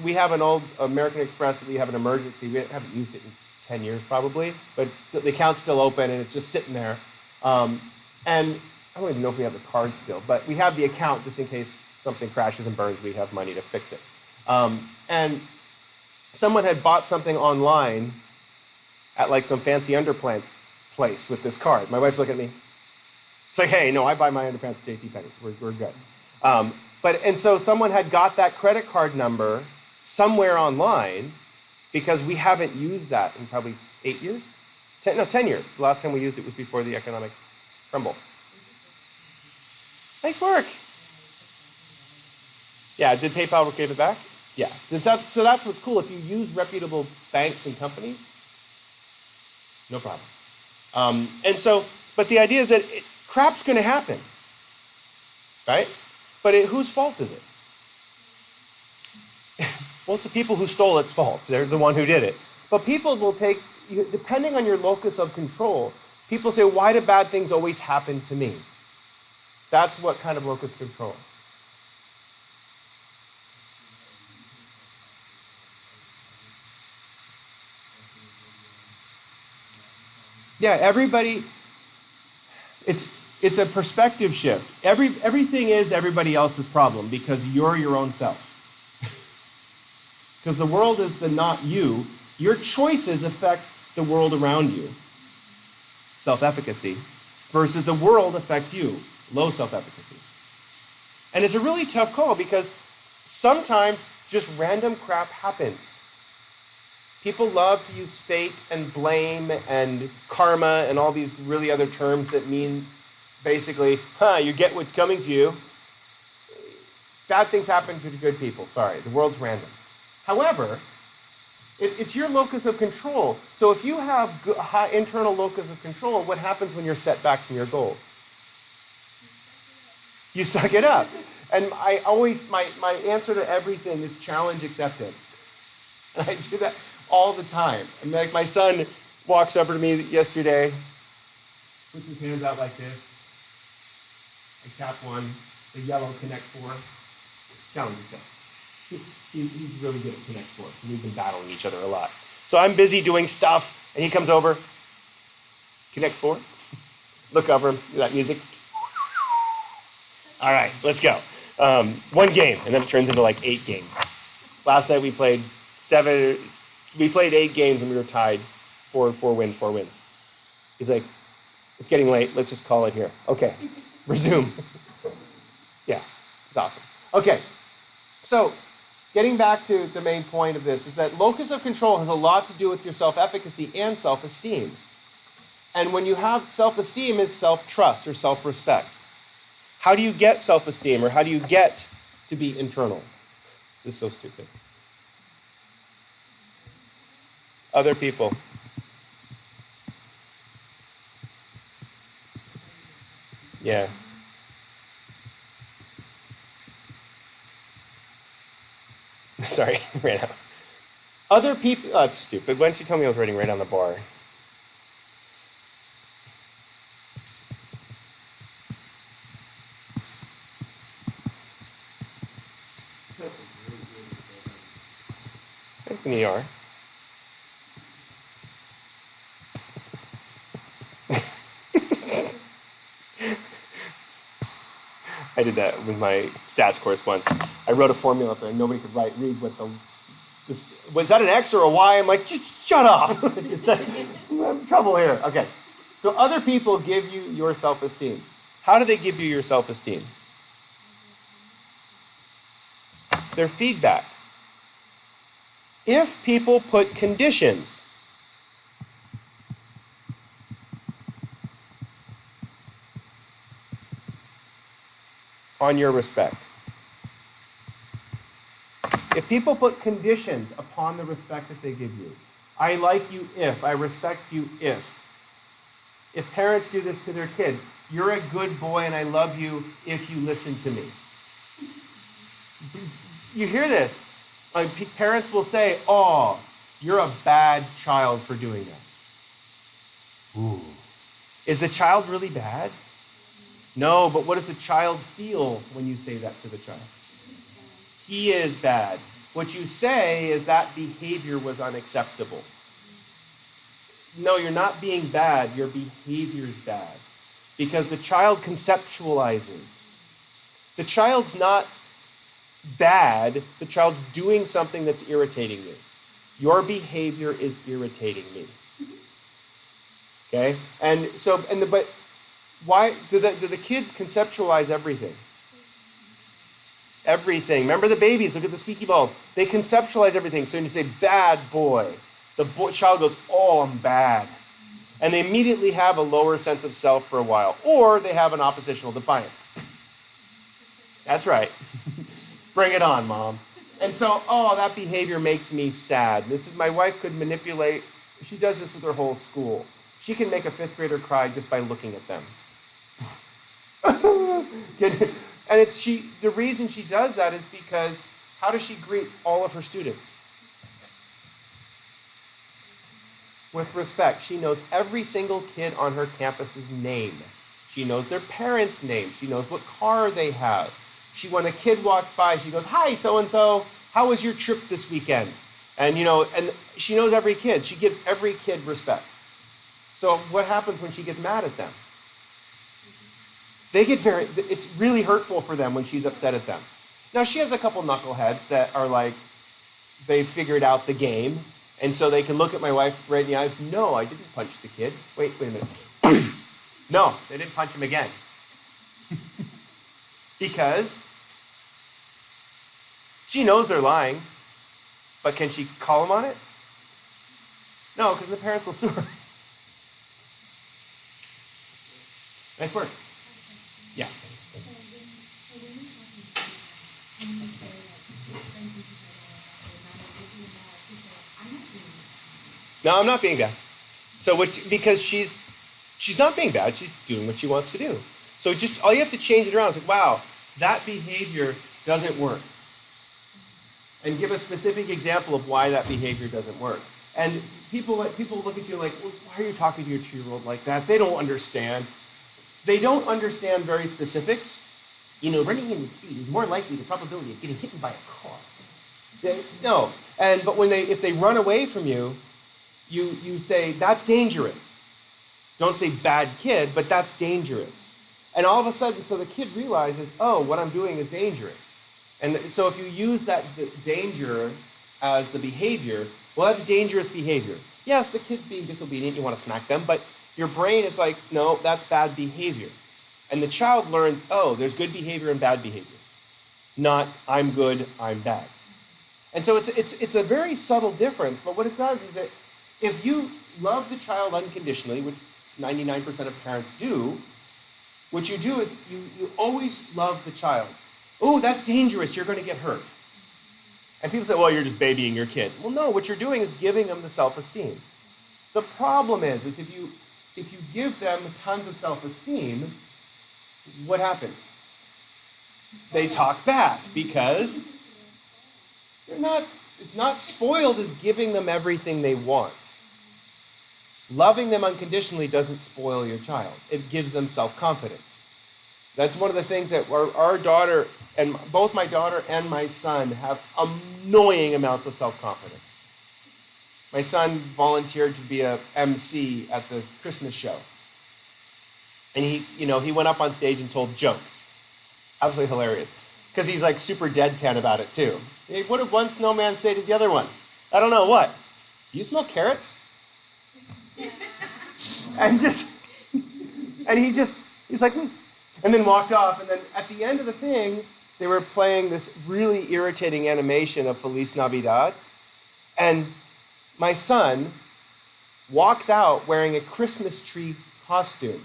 We have an old American Express that we have an emergency. We haven't used it in 10 years probably, but the account's still open and it's just sitting there. And I don't even know if we have the card still, but we have the account just in case something crashes and burns, we have money to fix it. And someone had bought something online at like some fancy underpants place with this card. My wife's looking at me. It's like, hey, no, I buy my underpants at JCPenney's. We're good. And so someone had got that credit card number somewhere online because we haven't used that in probably 8 years? 10 years. The last time we used it was before the economic crumble. Nice work. Yeah, did PayPal give it back? Yeah. So that's what's cool. If you use reputable banks and companies, no problem. But the idea is that crap's going to happen, right? But whose fault is it? Well, it's the people who stole its fault. They're the one who did it. But people will take, depending on your locus of control, people say, why do bad things always happen to me? That's what kind of locus of control. Yeah, everybody, it's a perspective shift. Everything is everybody else's problem because you're your own self. Because the world is the not you. Your choices affect the world around you. Self-efficacy. Versus the world affects you. Low self-efficacy. And it's a really tough call because sometimes just random crap happens. People love to use fate and blame and karma and all these really other terms that mean basically, you get what's coming to you. Bad things happen to good people. Sorry, the world's random. However, it's your locus of control. So if you have a high internal locus of control, what happens when you're set back from your goals? You suck it up. And I always, my answer to everything is challenge accepted. And I do that all the time. And like my son walks over to me yesterday, puts his hands out like this. I tap one, the yellow Connect 4. Challenge accepted. He's really good at Connect 4. So we've been battling each other a lot. So I'm busy doing stuff, and he comes over. Connect 4. Look over him. That music. All right, let's go. One game, and then it turns into like 8 games. Last night we played 8 games, and we were tied. 4 wins. He's like, it's getting late. Let's just call it here. Okay, resume. Yeah, it's awesome. Okay, so getting back to the main point of this is that locus of control has a lot to do with your self-efficacy and self-esteem. And when you have self-esteem is self-trust or self-respect. How do you get self-esteem or how do you get to be internal? This is so stupid. Other people. Yeah. Sorry, ran out. Other people, oh, that's stupid. Why didn't you tell me I was writing right on the bar? Thanks, an ER. I did that with my stats course once. I wrote a formula up there and nobody could read what was that an X or a Y? I'm like, just shut up. I'm in trouble here. Okay. So other people give you your self-esteem. How do they give you your self-esteem? Their feedback. If people put conditions on your respect. If people put conditions upon the respect that they give you, I like you if, I respect you if. If parents do this to their kid, you're a good boy and I love you if you listen to me. You hear this. Parents will say, oh, you're a bad child for doing that. Ooh. Is the child really bad? No, but what does the child feel when you say that to the child? He is bad. What you say is that behavior was unacceptable. No, you're not being bad. Your behavior's bad. Because the child conceptualizes. The child's not bad. The child's doing something that's irritating you. Your behavior is irritating me. Okay? But why do the kids conceptualize everything? Everything. Remember the babies, look at the squeaky balls. They conceptualize everything. So when you say bad boy, the child goes, oh, I'm bad. And they immediately have a lower sense of self for a while. Or they have an oppositional defiance. That's right. Bring it on, Mom. And so, oh, that behavior makes me sad. My wife could manipulate, she does this with her whole school. She can make a fifth grader cry just by looking at them. And the reason she does that is because how does she greet all of her students? With respect. She knows every single kid on her campus's name. She knows their parents' names. She knows what car they have. When a kid walks by, she goes, "Hi, so-and-so, how was your trip this weekend?" And she knows every kid. She gives every kid respect. So what happens when she gets mad at them? It's really hurtful for them when she's upset at them. Now, she has a couple knuckleheads that are like, they figured out the game, and so they can look at my wife right in the eyes. "No, I didn't punch the kid." Wait a minute. No, they didn't punch him again. Because she knows they're lying, but can she call them on it? No, because the parents will sue her. Nice work. Yeah. So when you talk to when you say like friends and people like that, or not, she said, "I'm not doing that." No, I'm not being bad. Because she's not being bad. She's doing what she wants to do. So just all you have to change it around. It's like, wow, that behavior doesn't work. And give a specific example of why that behavior doesn't work. And people look at you like, well, why are you talking to your 2-year-old like that? They don't understand. They don't understand very specifics. Running into speed is more likely the probability of getting hit by a car. No. But if they run away from you, you say, "That's dangerous." Don't say "bad kid," but "that's dangerous." And all of a sudden, so the kid realizes, oh, what I'm doing is dangerous. And so if you use the danger as the behavior, well, that's dangerous behavior. Yes, the kid's being disobedient, you want to smack them, but your brain is like, no, that's bad behavior. And the child learns, oh, there's good behavior and bad behavior. Not, I'm good, I'm bad. And so it's a very subtle difference, but what it does is that if you love the child unconditionally, which 99% of parents do, what you do is you always love the child. Oh, that's dangerous, you're going to get hurt. And people say, well, you're just babying your kid. Well, no, what you're doing is giving them the self-esteem. The problem is if you give them tons of self-esteem, what happens? They talk back because it's not spoiled as giving them everything they want. Loving them unconditionally doesn't spoil your child. It gives them self-confidence. That's one of the things that our daughter, and both my daughter and my son have annoying amounts of self-confidence. My son volunteered to be a MC at the Christmas show. And he went up on stage and told jokes. Absolutely hilarious. Because he's like super deadpan about it too. What did one snowman say to the other one? I don't know, what? Do you smell carrots? He's like, and then walked off. And then at the end of the thing, they were playing this really irritating animation of Feliz Navidad. And my son walks out wearing a Christmas tree costume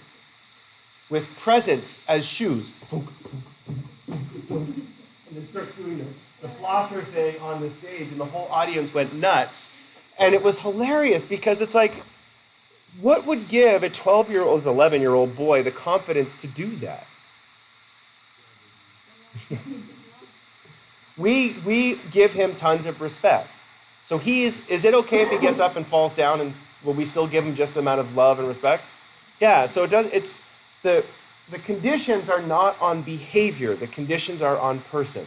with presents as shoes. And then starts doing the flosser thing on the stage, and the whole audience went nuts. And it was hilarious because it's like, what would give a 12-year-old, 11-year-old boy the confidence to do that? We give him tons of respect. So is it okay if he gets up and falls down, and will we still give him just the amount of love and respect? Yeah, so the conditions are not on behavior, the conditions are on person.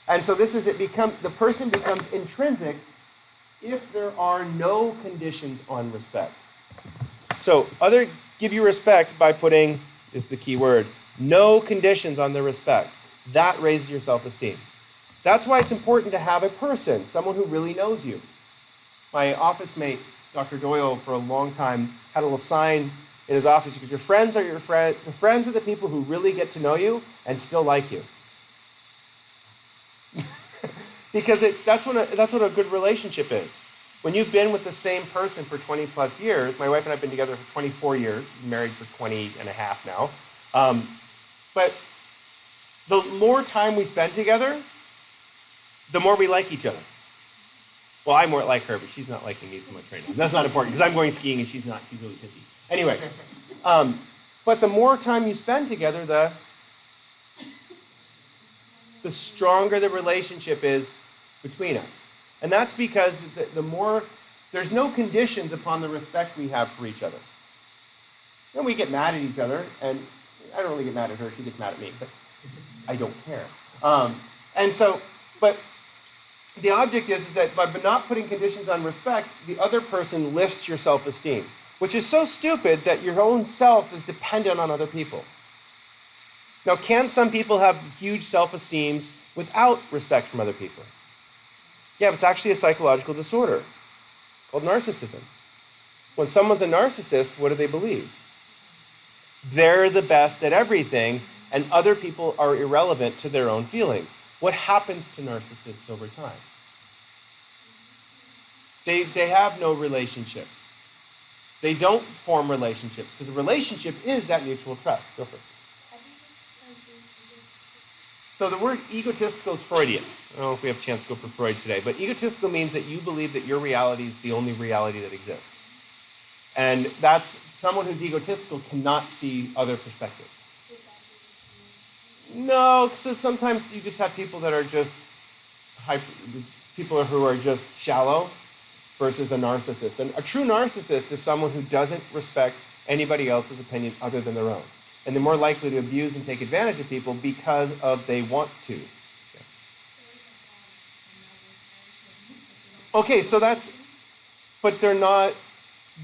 And so the person becomes intrinsic if there are no conditions on respect. So give you respect by putting, is the key word, no conditions on the respect. That raises your self-esteem. That's why it's important to have a person, someone who really knows you. My office mate, Dr. Doyle, for a long time, had a little sign in his office because your friends are your friends. Your friends are the people who really get to know you and still like you. Because that's what a good relationship is. When you've been with the same person for 20 plus years, my wife and I have been together for 24 years, married for 20 and a half now. But the more time we spend together, the more we like each other. Well, I more like her, but she's not liking me so much right now. That's not important because I'm going skiing and she's not. She's really pissy. Anyway, but the more time you spend together, the stronger the relationship is between us. And that's because the more, there's no conditions upon the respect we have for each other. And we get mad at each other, and I don't really get mad at her, she gets mad at me, but I don't care. But the object is that by not putting conditions on respect, the other person lifts your self-esteem, which is so stupid that your own self is dependent on other people. Now, can some people have huge self-esteems without respect from other people? Yeah, but it's actually a psychological disorder called narcissism. When someone's a narcissist, what do they believe? They're the best at everything, and other people are irrelevant to their own feelings. What happens to narcissists over time? They have no relationships. They don't form relationships, because a relationship is that mutual trust. Go for it. So the word egotistical is Freudian. I don't know if we have a chance to go for Freud today, but egotistical means that you believe that your reality is the only reality that exists. And that's, someone who's egotistical cannot see other perspectives. No, because sometimes you just have people that are just people who are just shallow versus a narcissist. And a true narcissist is someone who doesn't respect anybody else's opinion other than their own. And they're more likely to abuse and take advantage of people because they want to. Yeah. Okay, so that's, but they're not,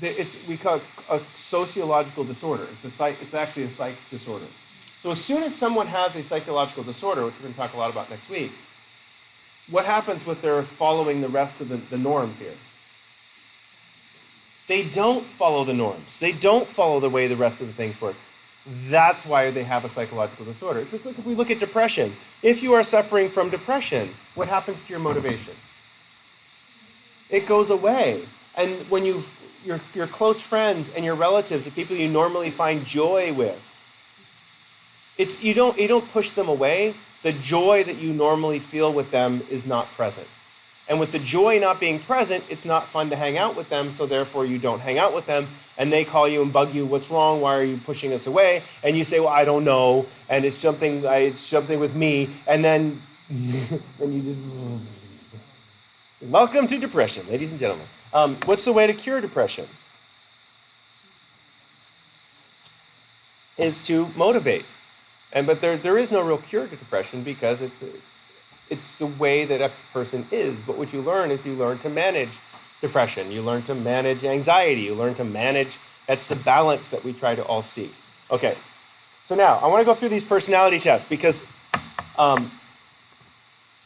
we call it a sociological disorder. It's actually a psych disorder. So as soon as someone has a psychological disorder, which we're going to talk a lot about next week, what happens with their following the rest of the norms here? They don't follow the norms. They don't follow the way the rest of the things work. That's why they have a psychological disorder. It's just like if we look at depression. If you are suffering from depression, what happens to your motivation? It goes away. And when your close friends and your relatives, the people you normally find joy with, you don't push them away. The joy that you normally feel with them is not present. And with the joy not being present, it's not fun to hang out with them, so therefore you don't hang out with them, and they call you and bug you, what's wrong, why are you pushing us away? And you say, well, I don't know, and it's something with me, and then and you just... Welcome to depression, ladies and gentlemen. What's the way to cure depression? Is to motivate. But there is no real cure to depression because it's the way that a person is. But what you learn is you learn to manage depression. You learn to manage anxiety. You learn to manage, that's the balance that we try to all seek. Okay, so now I want to go through these personality tests because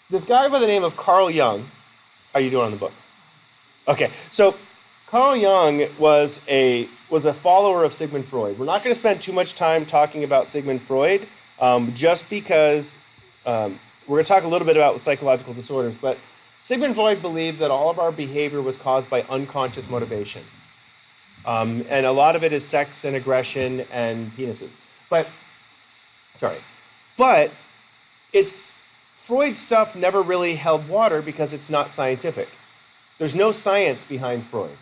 this guy by the name of Carl Jung, how are you doing on the book? Okay, so Carl Jung was a follower of Sigmund Freud. We're not going to spend too much time talking about Sigmund Freud, just because we're going to talk a little bit about psychological disorders, but Sigmund Freud believed that all of our behavior was caused by unconscious motivation. And a lot of it is sex and aggression and penises. But Freud's stuff never really held water because it's not scientific. There's no science behind Freud.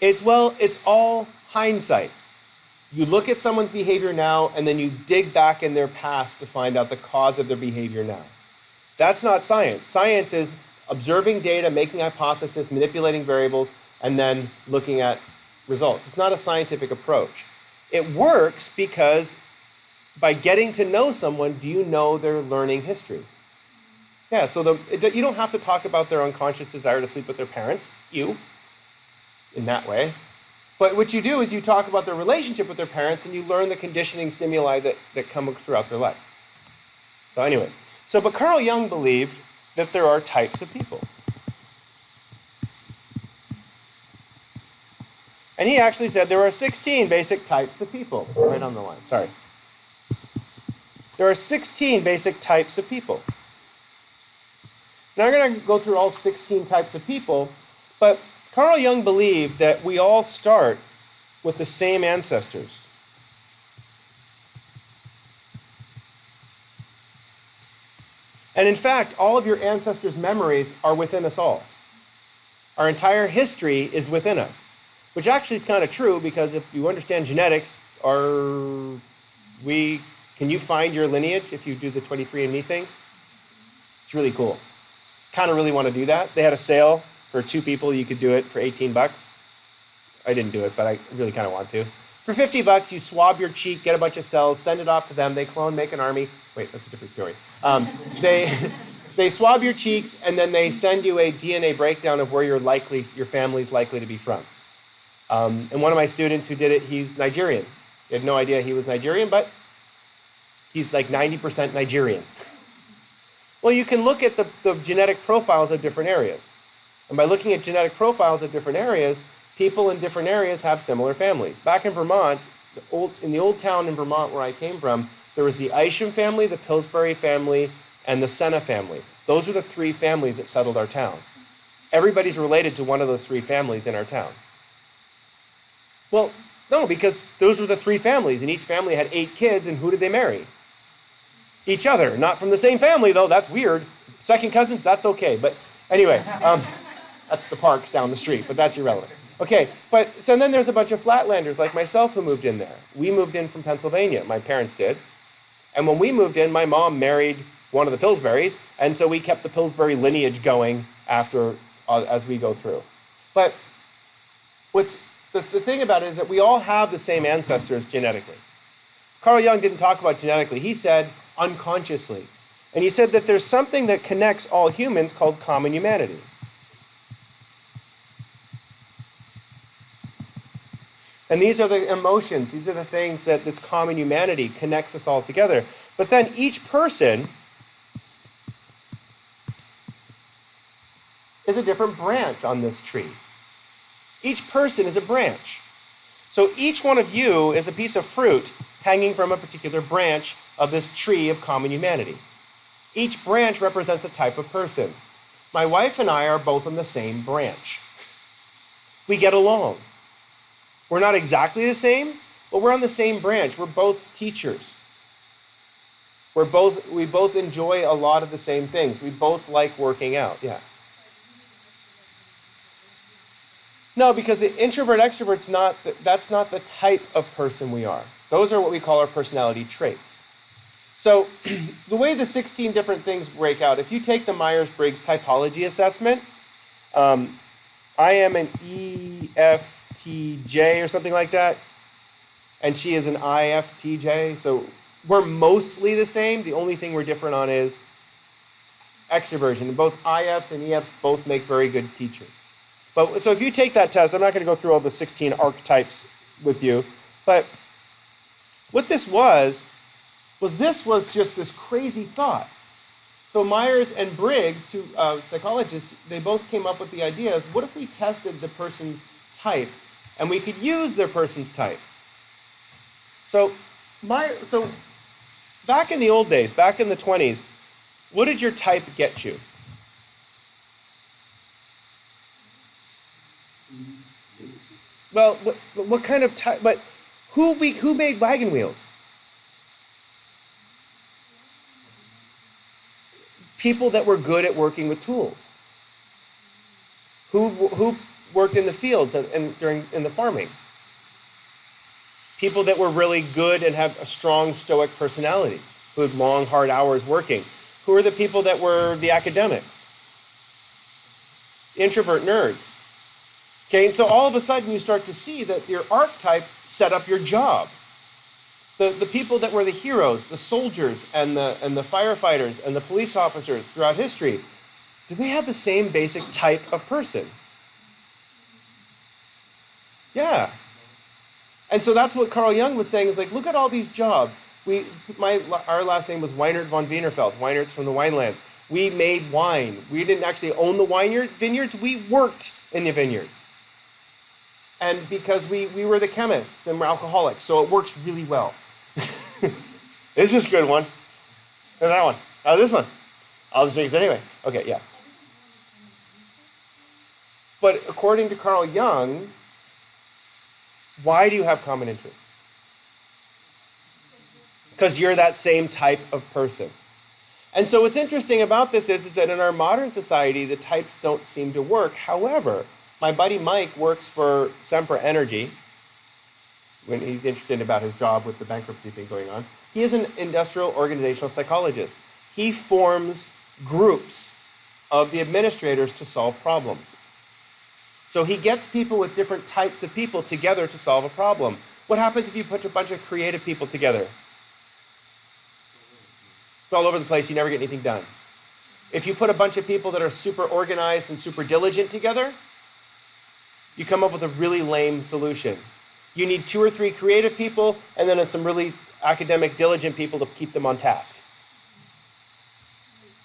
It's all hindsight. You look at someone's behavior now, and then you dig back in their past to find out the cause of their behavior now. That's not science. Science is observing data, making hypotheses, manipulating variables, and then looking at results. It's not a scientific approach. It works because by getting to know someone, do you know their learning history? Yeah, so you don't have to talk about their unconscious desire to sleep with their parents, in that way. But what you do is you talk about their relationship with their parents and you learn the conditioning stimuli that come throughout their life. So anyway, but Carl Jung believed that there are types of people. And he actually said there are 16 basic types of people. Right on the line, sorry. There are 16 basic types of people. Now I'm going to go through all 16 types of people, but Carl Jung believed that we all start with the same ancestors. And in fact, all of your ancestors' memories are within us all. Our entire history is within us, which actually is kind of true because if you understand genetics, can you find your lineage if you do the 23andMe thing? It's really cool. Kind of really want to do that. They had a sale for 2 people. You could do it for 18 bucks. I didn't do it, but I really kind of want to. For 50 bucks, you swab your cheek, get a bunch of cells, send it off to them. They clone, make an army. Wait, that's a different story. They swab your cheeks, and then they send you a DNA breakdown of where your family's likely to be from. And one of my students who did it, he's Nigerian. He had no idea he was Nigerian, but he's like 90% Nigerian. Well, you can look at the genetic profiles of different areas. And by looking at genetic profiles of different areas, people in different areas have similar families. Back in Vermont, in the old town in Vermont where I came from, there was the Isham family, the Pillsbury family, and the Senna family. Those are the 3 families that settled our town. Everybody's related to one of those 3 families in our town. Well, no, because those were the 3 families, and each family had 8 kids, and who did they marry? Each other. Not from the same family, though. That's weird. Second cousins, that's okay. But anyway, that's the Parks down the street, but that's irrelevant. Okay, so then there's a bunch of flatlanders like myself who moved in there. We moved in from Pennsylvania. My parents did. And when we moved in, my mom married one of the Pillsburys, and so we kept the Pillsbury lineage going as we go through. But the thing about it is that we all have the same ancestors genetically. Carl Jung didn't talk about genetically. He said unconsciously. And he said that there's something that connects all humans called common humanity. And these are the emotions, these are the things that this common humanity connects us all together. But then each person is a different branch on this tree. Each person is a branch. So each one of you is a piece of fruit hanging from a particular branch of this tree of common humanity. Each branch represents a type of person. My wife and I are both on the same branch. We get along. We're not exactly the same, but we're on the same branch. We're both teachers. We both enjoy a lot of the same things. We both like working out. Yeah. No, because the introvert extrovert's that's not the type of person we are. Those are what we call our personality traits. So the way the 16 different things break out, if you take the Myers-Briggs typology assessment, I am an EFTJ or something like that, and she is an IFTJ. So we're mostly the same. The only thing we're different on is extroversion. Both IFs and EFs both make very good teachers. But so if you take that test, I'm not going to go through all the 16 archetypes with you, but what this was just this crazy thought. So Myers and Briggs, two psychologists, they both came up with the idea of what if we tested the person's type and we could use their person's type. So back in the old days, back in the 20s, what did your type get you? Well, what kind of type? But who made wagon wheels? People that were good at working with tools. Who worked in the fields and in the farming? People that were really good and have a strong stoic personalities, who had long, hard hours working. Who are the people that were the academics? Introvert nerds. Okay, and so all of a sudden you start to see that your archetype set up your job. The people that were the heroes, the soldiers and the firefighters and the police officers throughout history, do they have the same basic type of person? Yeah. And so that's what Carl Jung was saying, is like, look at all these jobs. Our last name was Weinert von Wienerfeld. Weinert's from the Winelands. We made wine. We didn't actually own the vineyards. We worked in the vineyards. And because we were the chemists and we're alcoholics, so it works really well. This is a good one. And that one. Oh, this one. I'll just drink it anyway. Okay, yeah. But according to Carl Jung, why do you have common interests? Because you're that same type of person. And so what's interesting about this is that in our modern society, the types don't seem to work. However, my buddy Mike works for Sempra Energy when he's interested about his job with the bankruptcy thing going on. He is an industrial organizational psychologist. He forms groups of the administrators to solve problems. So he gets people with different types of people together to solve a problem. What happens if you put a bunch of creative people together? It's all over the place, you never get anything done. If you put a bunch of people that are super organized and super diligent together, you come up with a really lame solution. You need 2 or 3 creative people, and then some really academic, diligent people to keep them on task.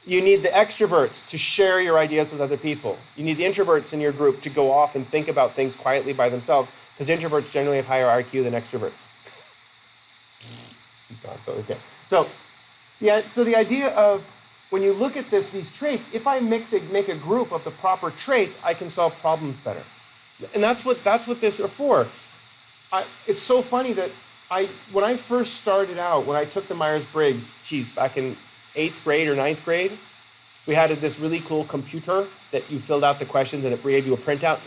You need the extroverts to share your ideas with other people. You need the introverts in your group to go off and think about things quietly by themselves, because introverts generally have higher IQ than extroverts. He's gone, so okay. So the idea of, when you look at these traits, if I make a group of the proper traits, I can solve problems better. And that's what this are for. It's so funny that when I first started out, when I took the Myers-Briggs, back in 8th grade or 9th grade, we had this really cool computer that you filled out the questions and it gave you a printout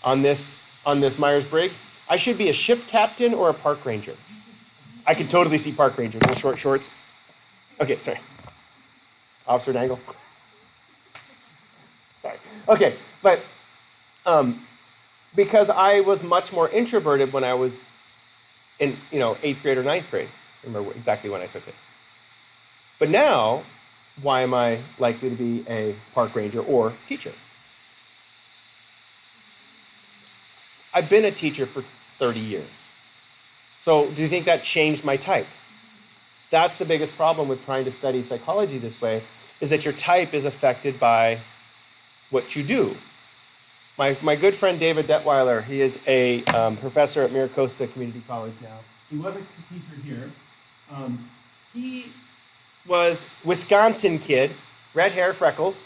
on this Myers-Briggs. I should be a ship captain or a park ranger. I could totally see park ranger, little short shorts. Okay, sorry. Officer Dangle. Sorry. Okay, but because I was much more introverted when I was in 8th grade or 9th grade. I remember exactly when I took it. But now, why am I likely to be a park ranger or teacher? I've been a teacher for 30 years. So do you think that changed my type? That's the biggest problem with trying to study psychology this way, is that your type is affected by what you do. My good friend David Detweiler, he is a professor at Miracosta Community College now. He was a teacher here. He was Wisconsin kid, red hair, freckles.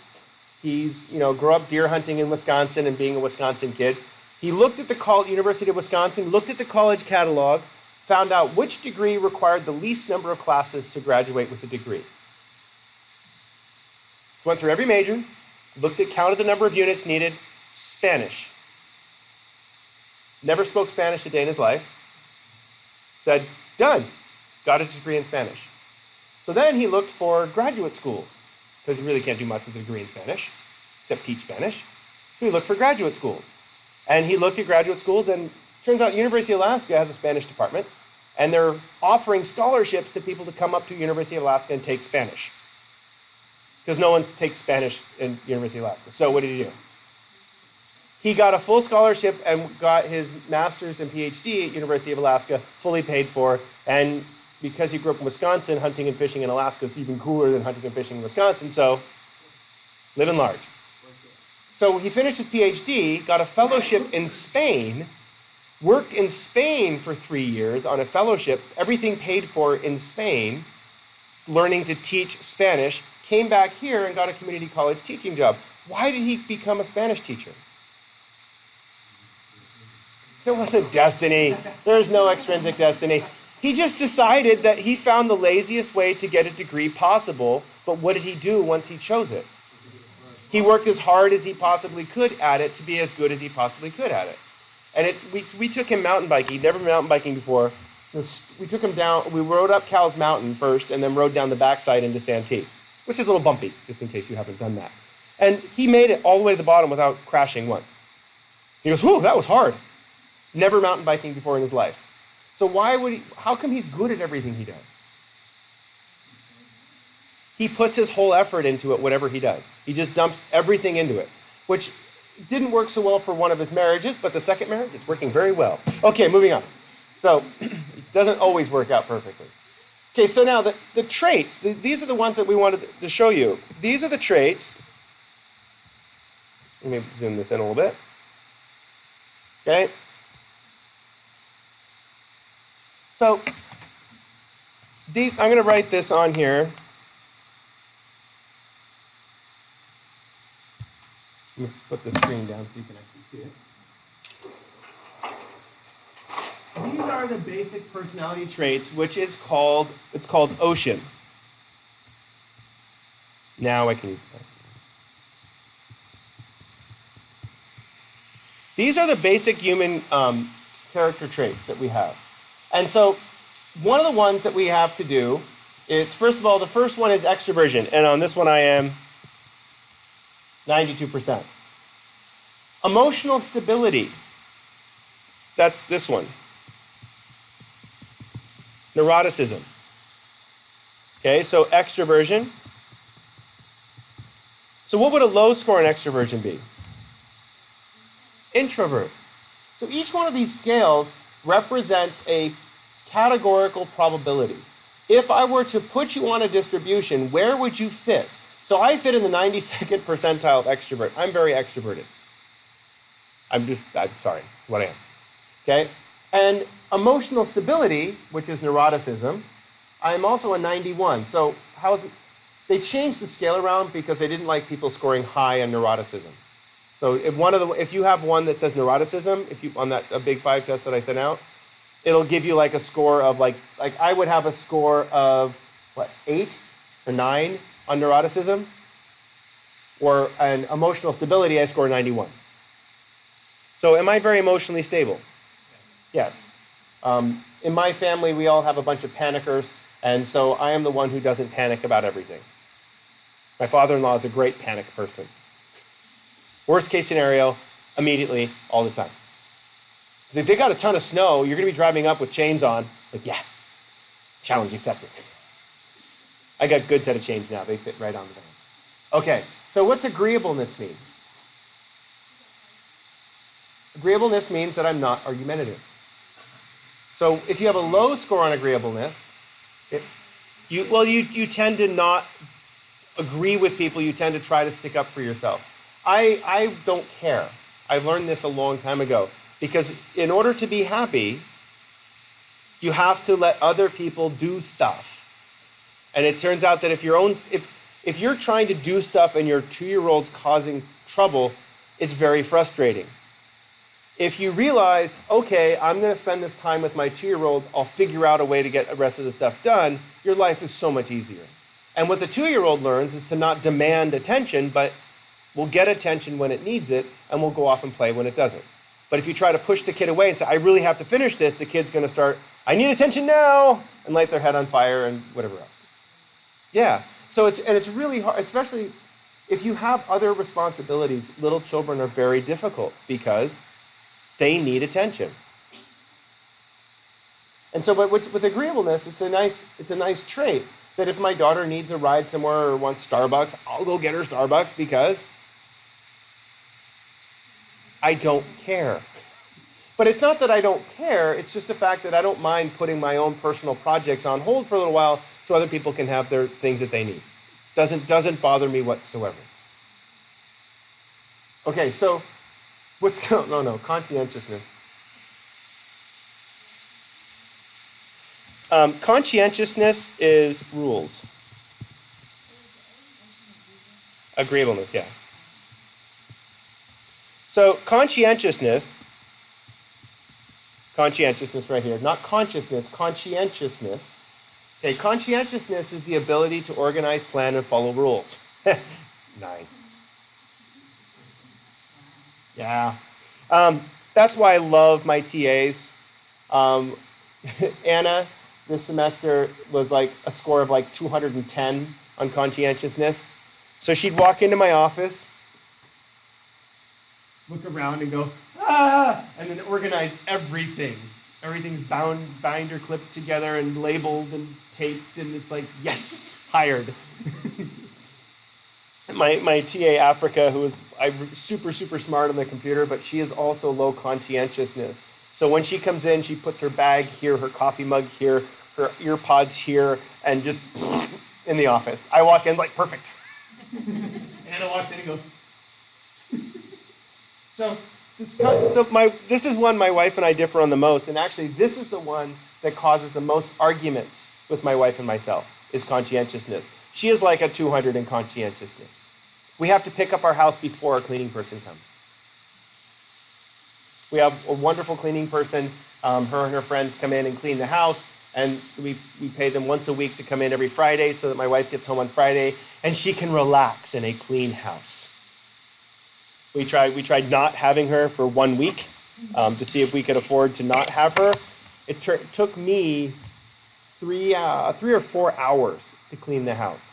He's grew up deer hunting in Wisconsin and being a Wisconsin kid. He looked at the University of Wisconsin, looked at the college catalog, found out which degree required the least number of classes to graduate with the degree. So went through every major, counted the number of units needed. Spanish. Never spoke Spanish a day in his life. Said, done. Got a degree in Spanish. So then he looked for graduate schools, because he really can't do much with a degree in Spanish, except teach Spanish. So he looked for graduate schools. And he looked at graduate schools, and turns out University of Alaska has a Spanish department, and they're offering scholarships to people to come up to University of Alaska and take Spanish. Because no one takes Spanish in University of Alaska. So what did he do? He got a full scholarship and got his master's and PhD at University of Alaska, fully paid for. And because he grew up in Wisconsin, hunting and fishing in Alaska is even cooler than hunting and fishing in Wisconsin, so living large. So he finished his PhD, got a fellowship in Spain, worked in Spain for 3 years on a fellowship, everything paid for in Spain, learning to teach Spanish, came back here and got a community college teaching job. Why did he become a Spanish teacher? There wasn't destiny. There's no extrinsic destiny. He just decided that he found the laziest way to get a degree possible, but what did he do once he chose it? He worked as hard as he possibly could at it to be as good as he possibly could at it. And we took him mountain biking. He'd never been mountain biking before. We took him down, we rode up Cal's Mountain first and then rode down the backside into Santee, which is a little bumpy, just in case you haven't done that. And he made it all the way to the bottom without crashing once. He goes, whew, that was hard. Never mountain biking before in his life. So how come he's good at everything he does? He puts his whole effort into it, whatever he does. He just dumps everything into it, which didn't work so well for one of his marriages, but the second marriage, it's working very well. Okay, moving on. So it doesn't always work out perfectly. Okay, so now the traits, these are the ones that we wanted to show you. These are the traits. Let me zoom this in a little bit. Okay. So I'm going to write this on here. Let me put the screen down so you can actually see it. These are the basic personality traits, which is called OCEAN. Now I can use that. These are the basic human character traits that we have. And so one of the ones that we have to do is, first of all, the first one is extroversion. And on this one I am 92%. Emotional stability. That's this one. Neuroticism. Okay, so extroversion. So what would a low score in extroversion be? Introvert. So each one of these scales represents a categorical probability. If I were to put you on a distribution, where would you fit? So I fit in the 92nd percentile of extrovert. I'm very extroverted. I'm sorry, it's what I am. Okay? And emotional stability, which is neuroticism, I'm also a 91. So they changed the scale around because they didn't like people scoring high on neuroticism. So if you have one that says neuroticism, if you on that a Big 5 test that I sent out, it'll give you like a score of like I would have a score of 8 or 9 on neuroticism, or an emotional stability I score 91. So am I very emotionally stable? Yes. In my family, we all have a bunch of panickers, and so I am the one who doesn't panic about everything. My father-in-law is a great panic person. Worst case scenario, immediately, all the time. Because if they got a ton of snow, you're going to be driving up with chains on. Like, yeah, challenge accepted. I got a good set of chains now. They fit right on the van. Okay, so what's agreeableness mean? Agreeableness means that I'm not argumentative. So if you have a low score on agreeableness, you tend to not agree with people. You tend to try to stick up for yourself. I don't care. I've learned this a long time ago. Because in order to be happy, you have to let other people do stuff. And it turns out that if you're trying to do stuff and your 2-year-old's causing trouble, it's very frustrating. If you realize, okay, I'm going to spend this time with my 2-year-old, I'll figure out a way to get the rest of the stuff done, your life is so much easier. And what the 2-year-old learns is to not demand attention, but will get attention when it needs it, and will go off and play when it doesn't. But if you try to push the kid away and say, I really have to finish this, the kid's going to start, I need attention now, and light their head on fire and whatever else. Yeah, so it's really hard, especially if you have other responsibilities. Little children are very difficult because they need attention. And so but with agreeableness, it's a nice trait that if my daughter needs a ride somewhere or wants Starbucks, I'll go get her Starbucks because I don't care. But it's not that I don't care, it's just the fact that I don't mind putting my own personal projects on hold for a little while so other people can have their things that they need. Doesn't bother me whatsoever. Okay, so conscientiousness. Conscientiousness is rules. Agreeableness, yeah. So conscientiousness right here, not consciousness, conscientiousness. Okay, conscientiousness is the ability to organize, plan, and follow rules. 9. Yeah. That's why I love my TAs. Anna, this semester, was like a score of like 210 on conscientiousness. So she'd walk into my office, look around and go, ah, and then organize everything. Everything's binder clipped together and labeled and taped, and it's like, yes, hired. My TA Africa, who is super smart on the computer, but she is also low conscientiousness. So when she comes in, she puts her bag here, her coffee mug here, her ear pods here, and just in the office. I walk in like, perfect. Anna walks in and goes. This is one my wife and I differ on the most, and actually this is the one that causes the most arguments with my wife and myself, is conscientiousness. She is like a 200 in conscientiousness. We have to pick up our house before a cleaning person comes. We have a wonderful cleaning person. Her and her friends come in and clean the house. And we pay them once a week to come in every Friday so that my wife gets home on Friday and she can relax in a clean house. We tried not having her for 1 week to see if we could afford to not have her. It took me 3 or 4 hours to clean the house.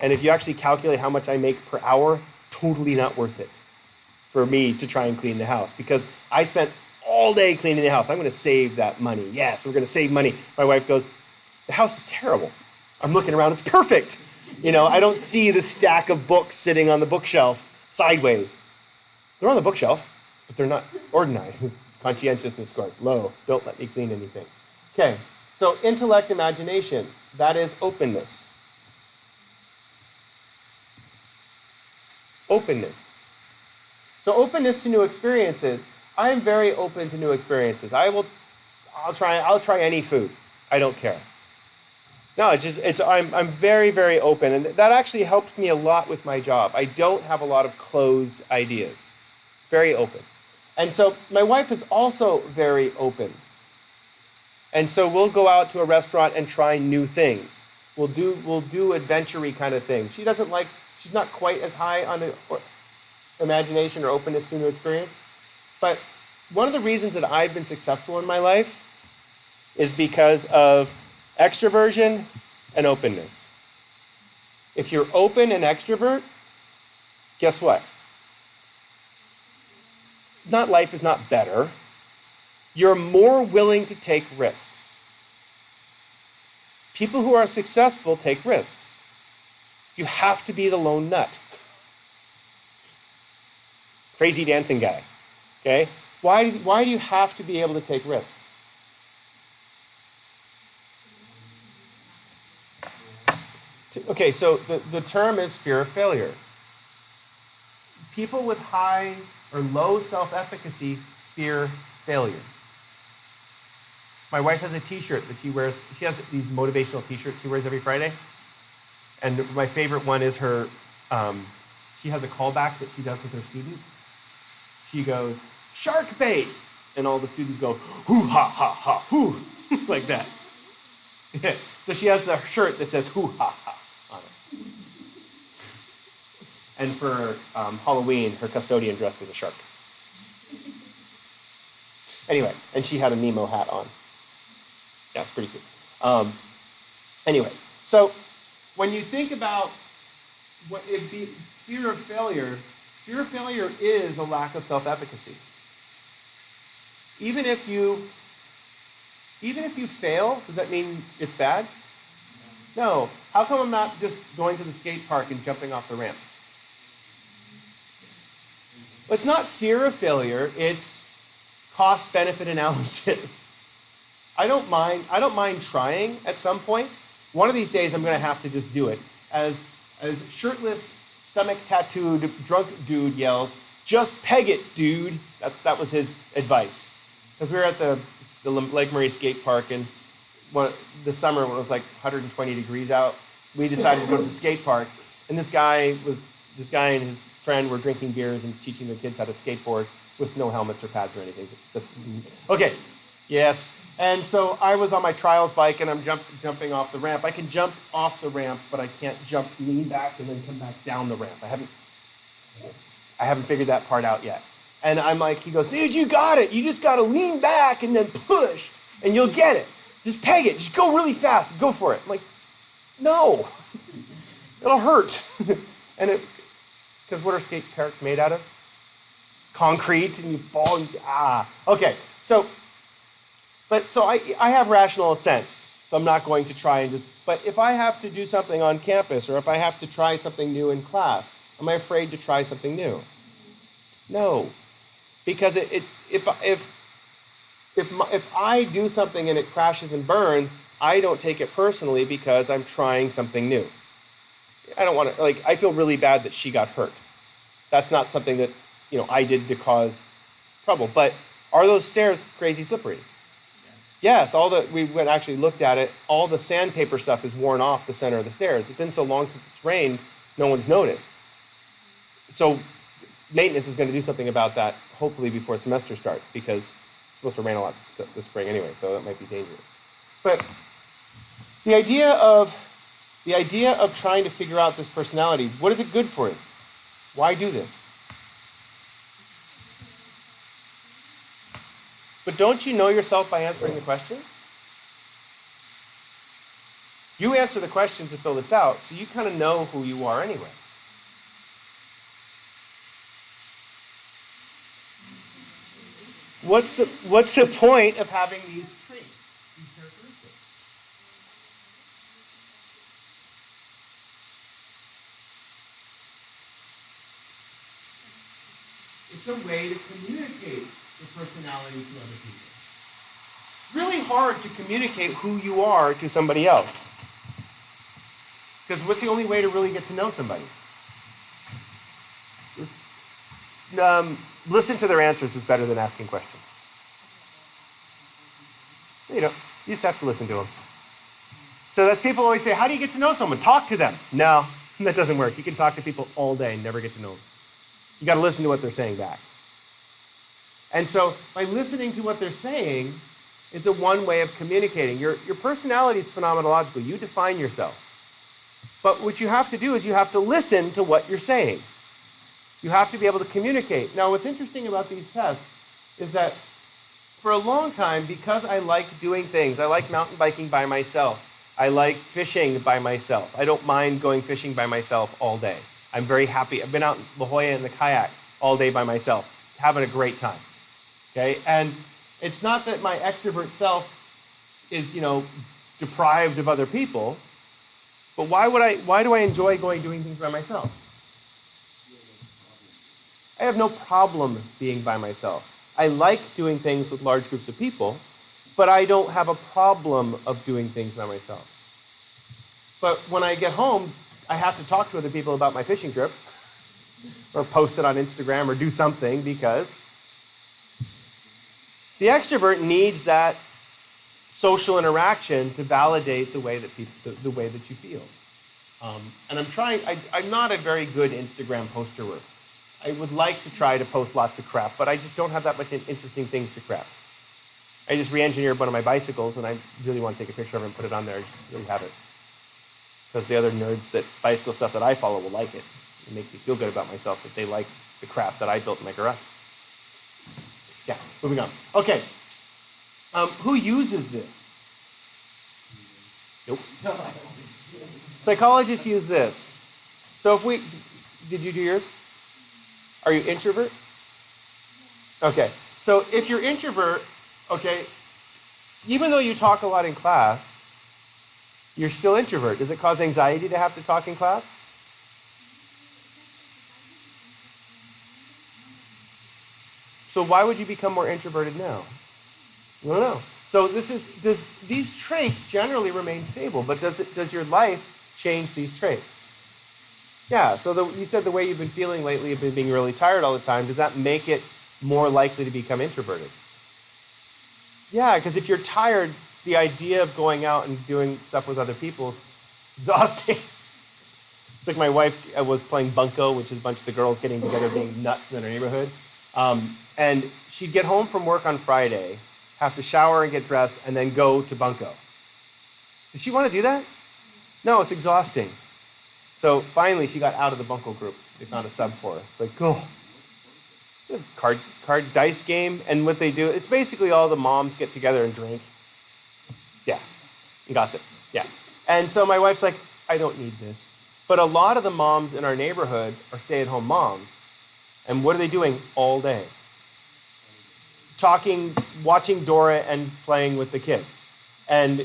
And if you actually calculate how much I make per hour, totally not worth it for me to try and clean the house, because I spent all day cleaning the house. I'm going to save that money. Yes, we're going to save money. My wife goes, the house is terrible. I'm looking around, it's perfect. I don't see the stack of books sitting on the bookshelf sideways. They're on the bookshelf, but they're not organized. Conscientiousness score low. Don't let me clean anything. Okay, so intellect, imagination, that is openness. Openness. So openness to new experiences. I am very open to new experiences. I'll try any food. I don't care. No, I'm very, very open, and that actually helps me a lot with my job. I don't have a lot of closed ideas. Very open. And so my wife is also very open. And so we'll go out to a restaurant and try new things. We'll do adventure-y kind of things. She's not quite as high on imagination or openness to new experience. But one of the reasons that I've been successful in my life is because of extroversion and openness. If you're open and extrovert, guess what? Life is not better. You're more willing to take risks. People who are successful take risks. You have to be the lone nut. Crazy dancing guy. Okay? Why do you have to be able to take risks? Okay, so the term is fear of failure. People with high or low self-efficacy fear failure. My wife has a t-shirt that she wears. She has these motivational t-shirts she wears every Friday. And my favorite one is her, she has a callback that she does with her students. She goes, "Shark bait!" And all the students go, "Hoo ha ha ha, hoo," like that. So she has the shirt that says "hoo ha ha" on it. And for Halloween, her custodian dressed as a shark. Anyway, and she had a Nemo hat on. Yeah, pretty cool. Anyway, so when you think about what it'd be fear of failure is a lack of self-efficacy. Even if you fail, does that mean it's bad? No. How come I'm not just going to the skate park and jumping off the ramps? Well, it's not fear of failure, it's cost-benefit analysis. I don't mind trying at some point. One of these days I'm going to have to just do it. As shirtless, stomach tattooed, drunk dude yells, "Just peg it, dude." That was his advice. Because we were at the Lake Murray skate park, and the summer when it was like 120 degrees out, we decided to go to the skate park, and this guy and his friend were drinking beers and teaching their kids how to skateboard with no helmets or pads or anything. Okay, yes. And so I was on my trials bike and I'm jumping off the ramp. I can jump off the ramp, but I can't lean back and then come back down the ramp. I haven't figured that part out yet. And I'm like, he goes, "Dude, you got it. You just got to lean back and then push and you'll get it. Just peg it. Just go really fast and go for it." I'm like, "No, it'll hurt." And because what are skate parks made out of? Concrete, and you fall and okay. So I have rational sense, so I'm not going to try and just, but if I have to do something on campus or if I have to try something new in class, am I afraid to try something new? No, because if I do something and it crashes and burns, I don't take it personally because I'm trying something new. I don't want to, I feel really bad that she got hurt. That's not something that, I did to cause trouble. But are those stairs crazy slippery? Yes, we went actually looked at it. All the sandpaper stuff is worn off the center of the stairs. It's been so long since it's rained, no one's noticed. So maintenance is going to do something about that, hopefully before semester starts, because it's supposed to rain a lot this spring anyway, so that might be dangerous. But the idea of trying to figure out this personality, what is it good for? Why do this? But don't you know yourself by answering the questions? You answer the questions to fill this out, so you kind of know who you are anyway. What's the point of having these traits, these characteristics? It's a way to communicate the personality to other people. It's really hard to communicate who you are to somebody else. Because what's the only way to really get to know somebody? Listen to their answers is better than asking questions. You know, you just have to listen to them. So that's people always say, how do you get to know someone? Talk to them. No, that doesn't work. You can talk to people all day and never get to know them. You got to listen to what they're saying back. And so by listening to what they're saying, it's a one way of communicating. Your personality is phenomenological. You define yourself. But what you have to do is you have to listen to what you're saying. You have to be able to communicate. Now, what's interesting about these tests is that for a long time, because I like doing things, I like mountain biking by myself, I like fishing by myself. I don't mind going fishing by myself all day. I'm very happy. I've been out in La Jolla in the kayak all day by myself, having a great time. Okay? And it's not that my extrovert self is, deprived of other people, but why do I enjoy doing things by myself? I have no problem being by myself. I like doing things with large groups of people, but I don't have a problem of doing things by myself. But when I get home, I have to talk to other people about my fishing trip, or post it on Instagram, or do something, because the extrovert needs that social interaction to validate the way that you feel. And I'm not a very good Instagram poster. I would like to try to post lots of crap, but I just don't have that much interesting things to crap. I just re-engineered one of my bicycles, and I really want to take a picture of it and put it on there. I just really have it. Because the other nerds bicycle stuff that I follow will like it. It makes me feel good about myself that they like the crap that I built in my garage. Yeah, moving on. Okay. Who uses this? Nope. Psychologists use this. So did you do yours? Are you introvert? Okay. So if you're introvert, okay, even though you talk a lot in class, you're still introvert. Does it cause anxiety to have to talk in class? So why would you become more introverted now? I don't know. So these traits generally remain stable, but does your life change these traits? Yeah, so you said the way you've been feeling lately, you've been being really tired all the time. Does that make it more likely to become introverted? Yeah, because if you're tired, the idea of going out and doing stuff with other people is exhausting. It's like my wife was playing bunco, which is a bunch of the girls getting together being nuts in their neighborhood. And she'd get home from work on Friday, have to shower and get dressed, and then go to bunco. Did she want to do that? No, it's exhausting. So finally, she got out of the bunco group. They found a sub for her. It's like, cool. It's a card dice game, and what they do, it's basically all the moms get together and drink. Yeah, and gossip. Yeah. And so my wife's like, I don't need this. But a lot of the moms in our neighborhood are stay-at-home moms. And what are they doing all day? Talking, watching Dora and playing with the kids. And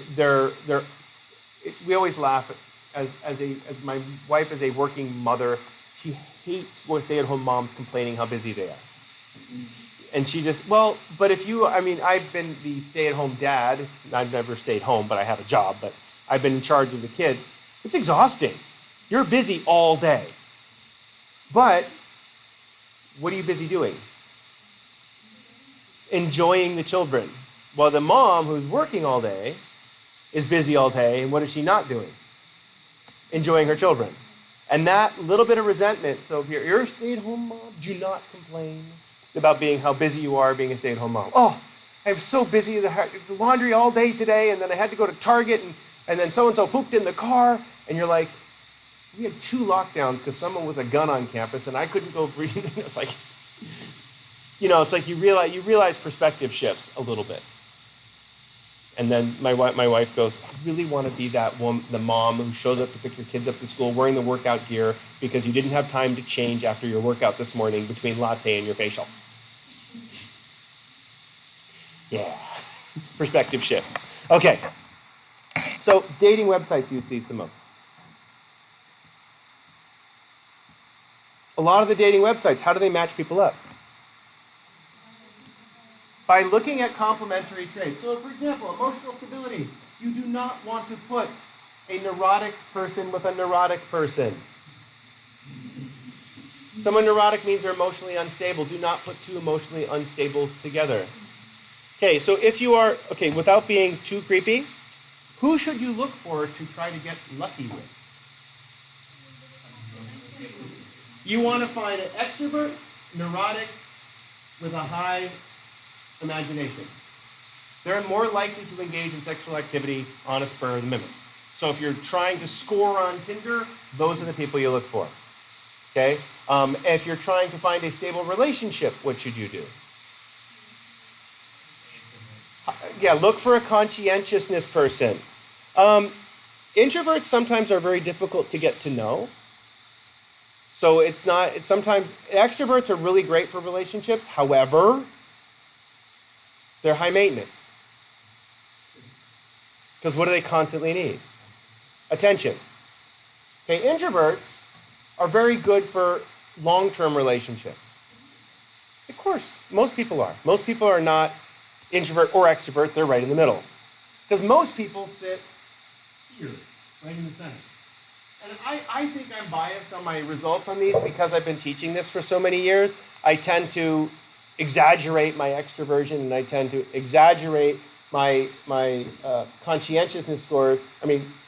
we always laugh as my wife is a working mother, she hates when stay-at-home moms complaining how busy they are. And she just, but I've been the stay-at-home dad. I've never stayed home, but I have a job, but I've been in charge of the kids. It's exhausting. You're busy all day. But what are you busy doing? Enjoying the children. Well, the mom who's working all day is busy all day, and what is she not doing? Enjoying her children. And that little bit of resentment, so if you're a stay-at-home mom, do not complain about how busy you are being a stay-at-home mom. Oh, I'm so busy, the laundry all day today, and then I had to go to Target, and then so-and-so pooped in the car, and you're like, we had 2 lockdowns because someone with a gun on campus, and I couldn't go breathe. It's like, it's like you realize perspective shifts a little bit. And then my wife goes, I really want to be that woman, the mom who shows up to pick your kids up to school wearing the workout gear because you didn't have time to change after your workout this morning between latte and your facial. Yeah, perspective shift. Okay, so dating websites use these the most. A lot of the dating websites, how do they match people up? By looking at complementary traits. So for example, emotional stability. You do not want to put a neurotic person with a neurotic person. Someone neurotic means they're emotionally unstable. Do not put 2 emotionally unstable together. Okay, so if you are, without being too creepy, who should you look for to try to get lucky with? You want to find an extrovert, neurotic, with a high imagination. They're more likely to engage in sexual activity on a spur of the moment. So if you're trying to score on Tinder, those are the people you look for. Okay? If you're trying to find a stable relationship, what should you do? Yeah, look for a conscientiousness person. Introverts sometimes are very difficult to get to know. So sometimes extroverts are really great for relationships. However, they're high maintenance. Because what do they constantly need? Attention. Okay, introverts are very good for long-term relationships. Of course, most people are. Most people are not introvert or extrovert, they're right in the middle. Because most people sit here, right in the center. And I think I'm biased on my results on these because I've been teaching this for so many years. I tend to exaggerate my extroversion and I tend to exaggerate my conscientiousness scores.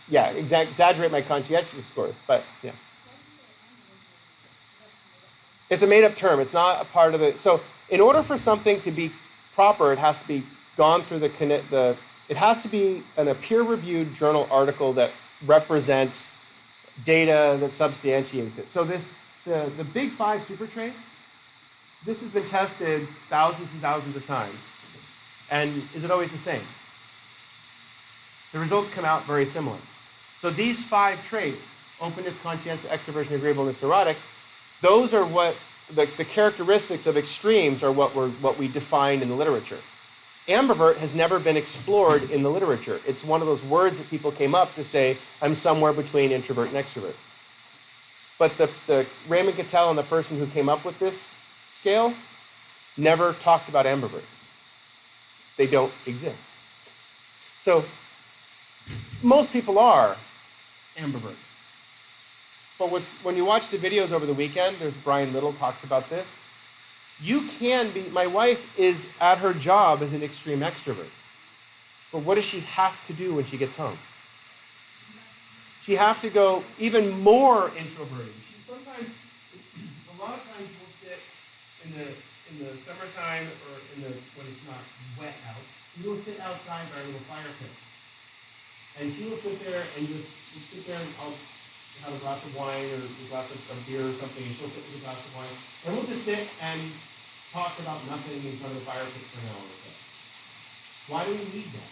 Exaggerate my conscientiousness scores, but yeah. It's a made-up term. It's not a part of it. So in order for something to be proper, it has to be gone through it has to be a peer-reviewed journal article that represents data that substantiates it. So the big 5 super traits, this has been tested thousands and thousands of times. And is it always the same? The results come out very similar. So these 5 traits, openness, conscientious, extroversion, agreeableness, neurotic, those are what the characteristics of extremes are what we define in the literature. Ambivert has never been explored in the literature. It's one of those words that people came up to say, I'm somewhere between introvert and extrovert. But the Raymond Cattell and the person who came up with this scale never talked about ambiverts. They don't exist. So most people are ambivert. But when you watch the videos over the weekend, there's Brian Little talks about this. You can be, my wife is at her job as an extreme extrovert. But what does she have to do when she gets home? She has to go even more introverted. Sometimes, a lot of times we'll sit in the summertime or when it's not wet out, we'll sit outside by a little fire pit. And she will sit there and we'll sit there and I'll have a glass of wine or a glass of beer or something, and she'll sit with a glass of wine. And we'll just sit and talk about nothing in front of the fire pit for an hour or so. Why do we need that?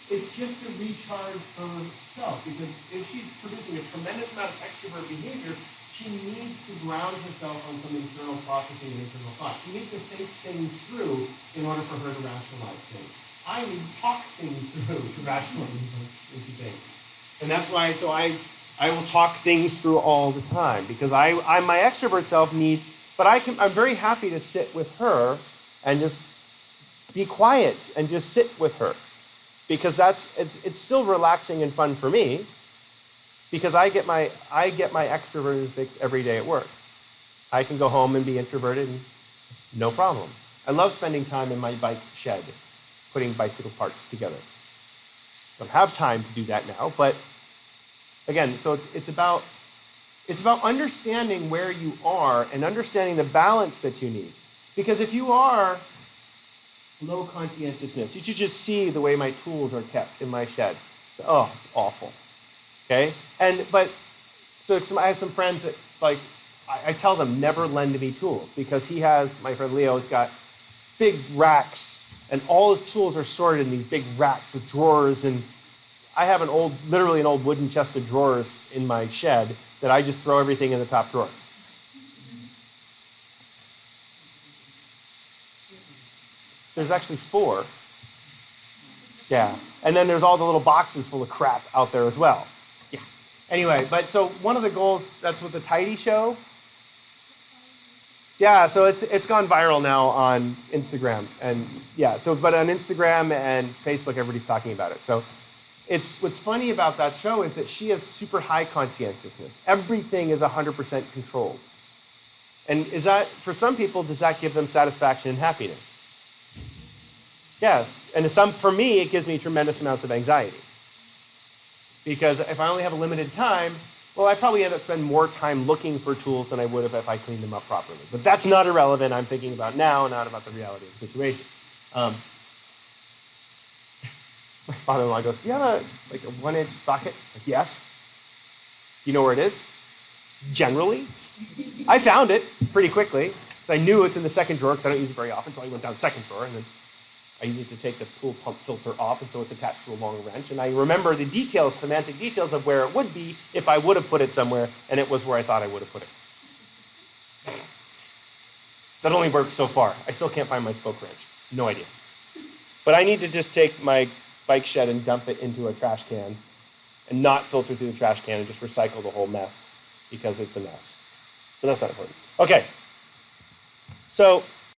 It's just to recharge herself, because if she's producing a tremendous amount of extrovert behavior, she needs to ground herself on some internal processing and internal thought. She needs to think things through in order for her to rationalize things. I need to talk things through to rationalize into things. And that's why, so I will talk things through all the time, because I my extrovert self but I'm very happy to sit with her and just be quiet and just sit with her. Because it's still relaxing and fun for me, because I get my extroverted fix every day at work. I can go home and be introverted and no problem. I love spending time in my bike shed, putting bicycle parts together. Don't have time to do that now, but again, so it's about It's about understanding where you are and understanding the balance that you need. Because if you are low conscientiousness, you should just see the way my tools are kept in my shed. Oh, it's awful. Okay? So I have some friends that, like, I tell them never lend me tools because my friend Leo has got big racks and all his tools are sorted in these big racks with drawers, and I have literally an old wooden chest of drawers in my shed that I just throw everything in the top drawer. There's actually 4. Yeah. And then there's all the little boxes full of crap out there as well. Yeah. Anyway, but so one of the goals, that's with the Tidy Show. Yeah, so it's gone viral now on Instagram. And yeah, but on Instagram and Facebook, everybody's talking about it. So what's funny about that show is that she has super high conscientiousness. Everything is 100% controlled. And for some people, does that give them satisfaction and happiness? Yes, and for me, it gives me tremendous amounts of anxiety. Because if I only have a limited time, well, I probably end up spending more time looking for tools than I would have if I cleaned them up properly. But that's not irrelevant. I'm thinking about now, not about the reality of the situation. My father-in-law goes, "Do you have a 1-inch socket?" Like, yes. You know where it is? Generally. I found it pretty quickly. So I knew it's in the second drawer because I don't use it very often. So I went down the second drawer, and then I use it to take the pool pump filter off, and so it's attached to a long wrench. And I remember the details, semantic details of where it would be if I would have put it somewhere, and it was where I thought I would have put it. That only works so far. I still can't find my spoke wrench. No idea. But I need to just take my bike shed and dump it into a trash can and not filter through the trash can and just recycle the whole mess because it's a mess. But that's not important. Okay. So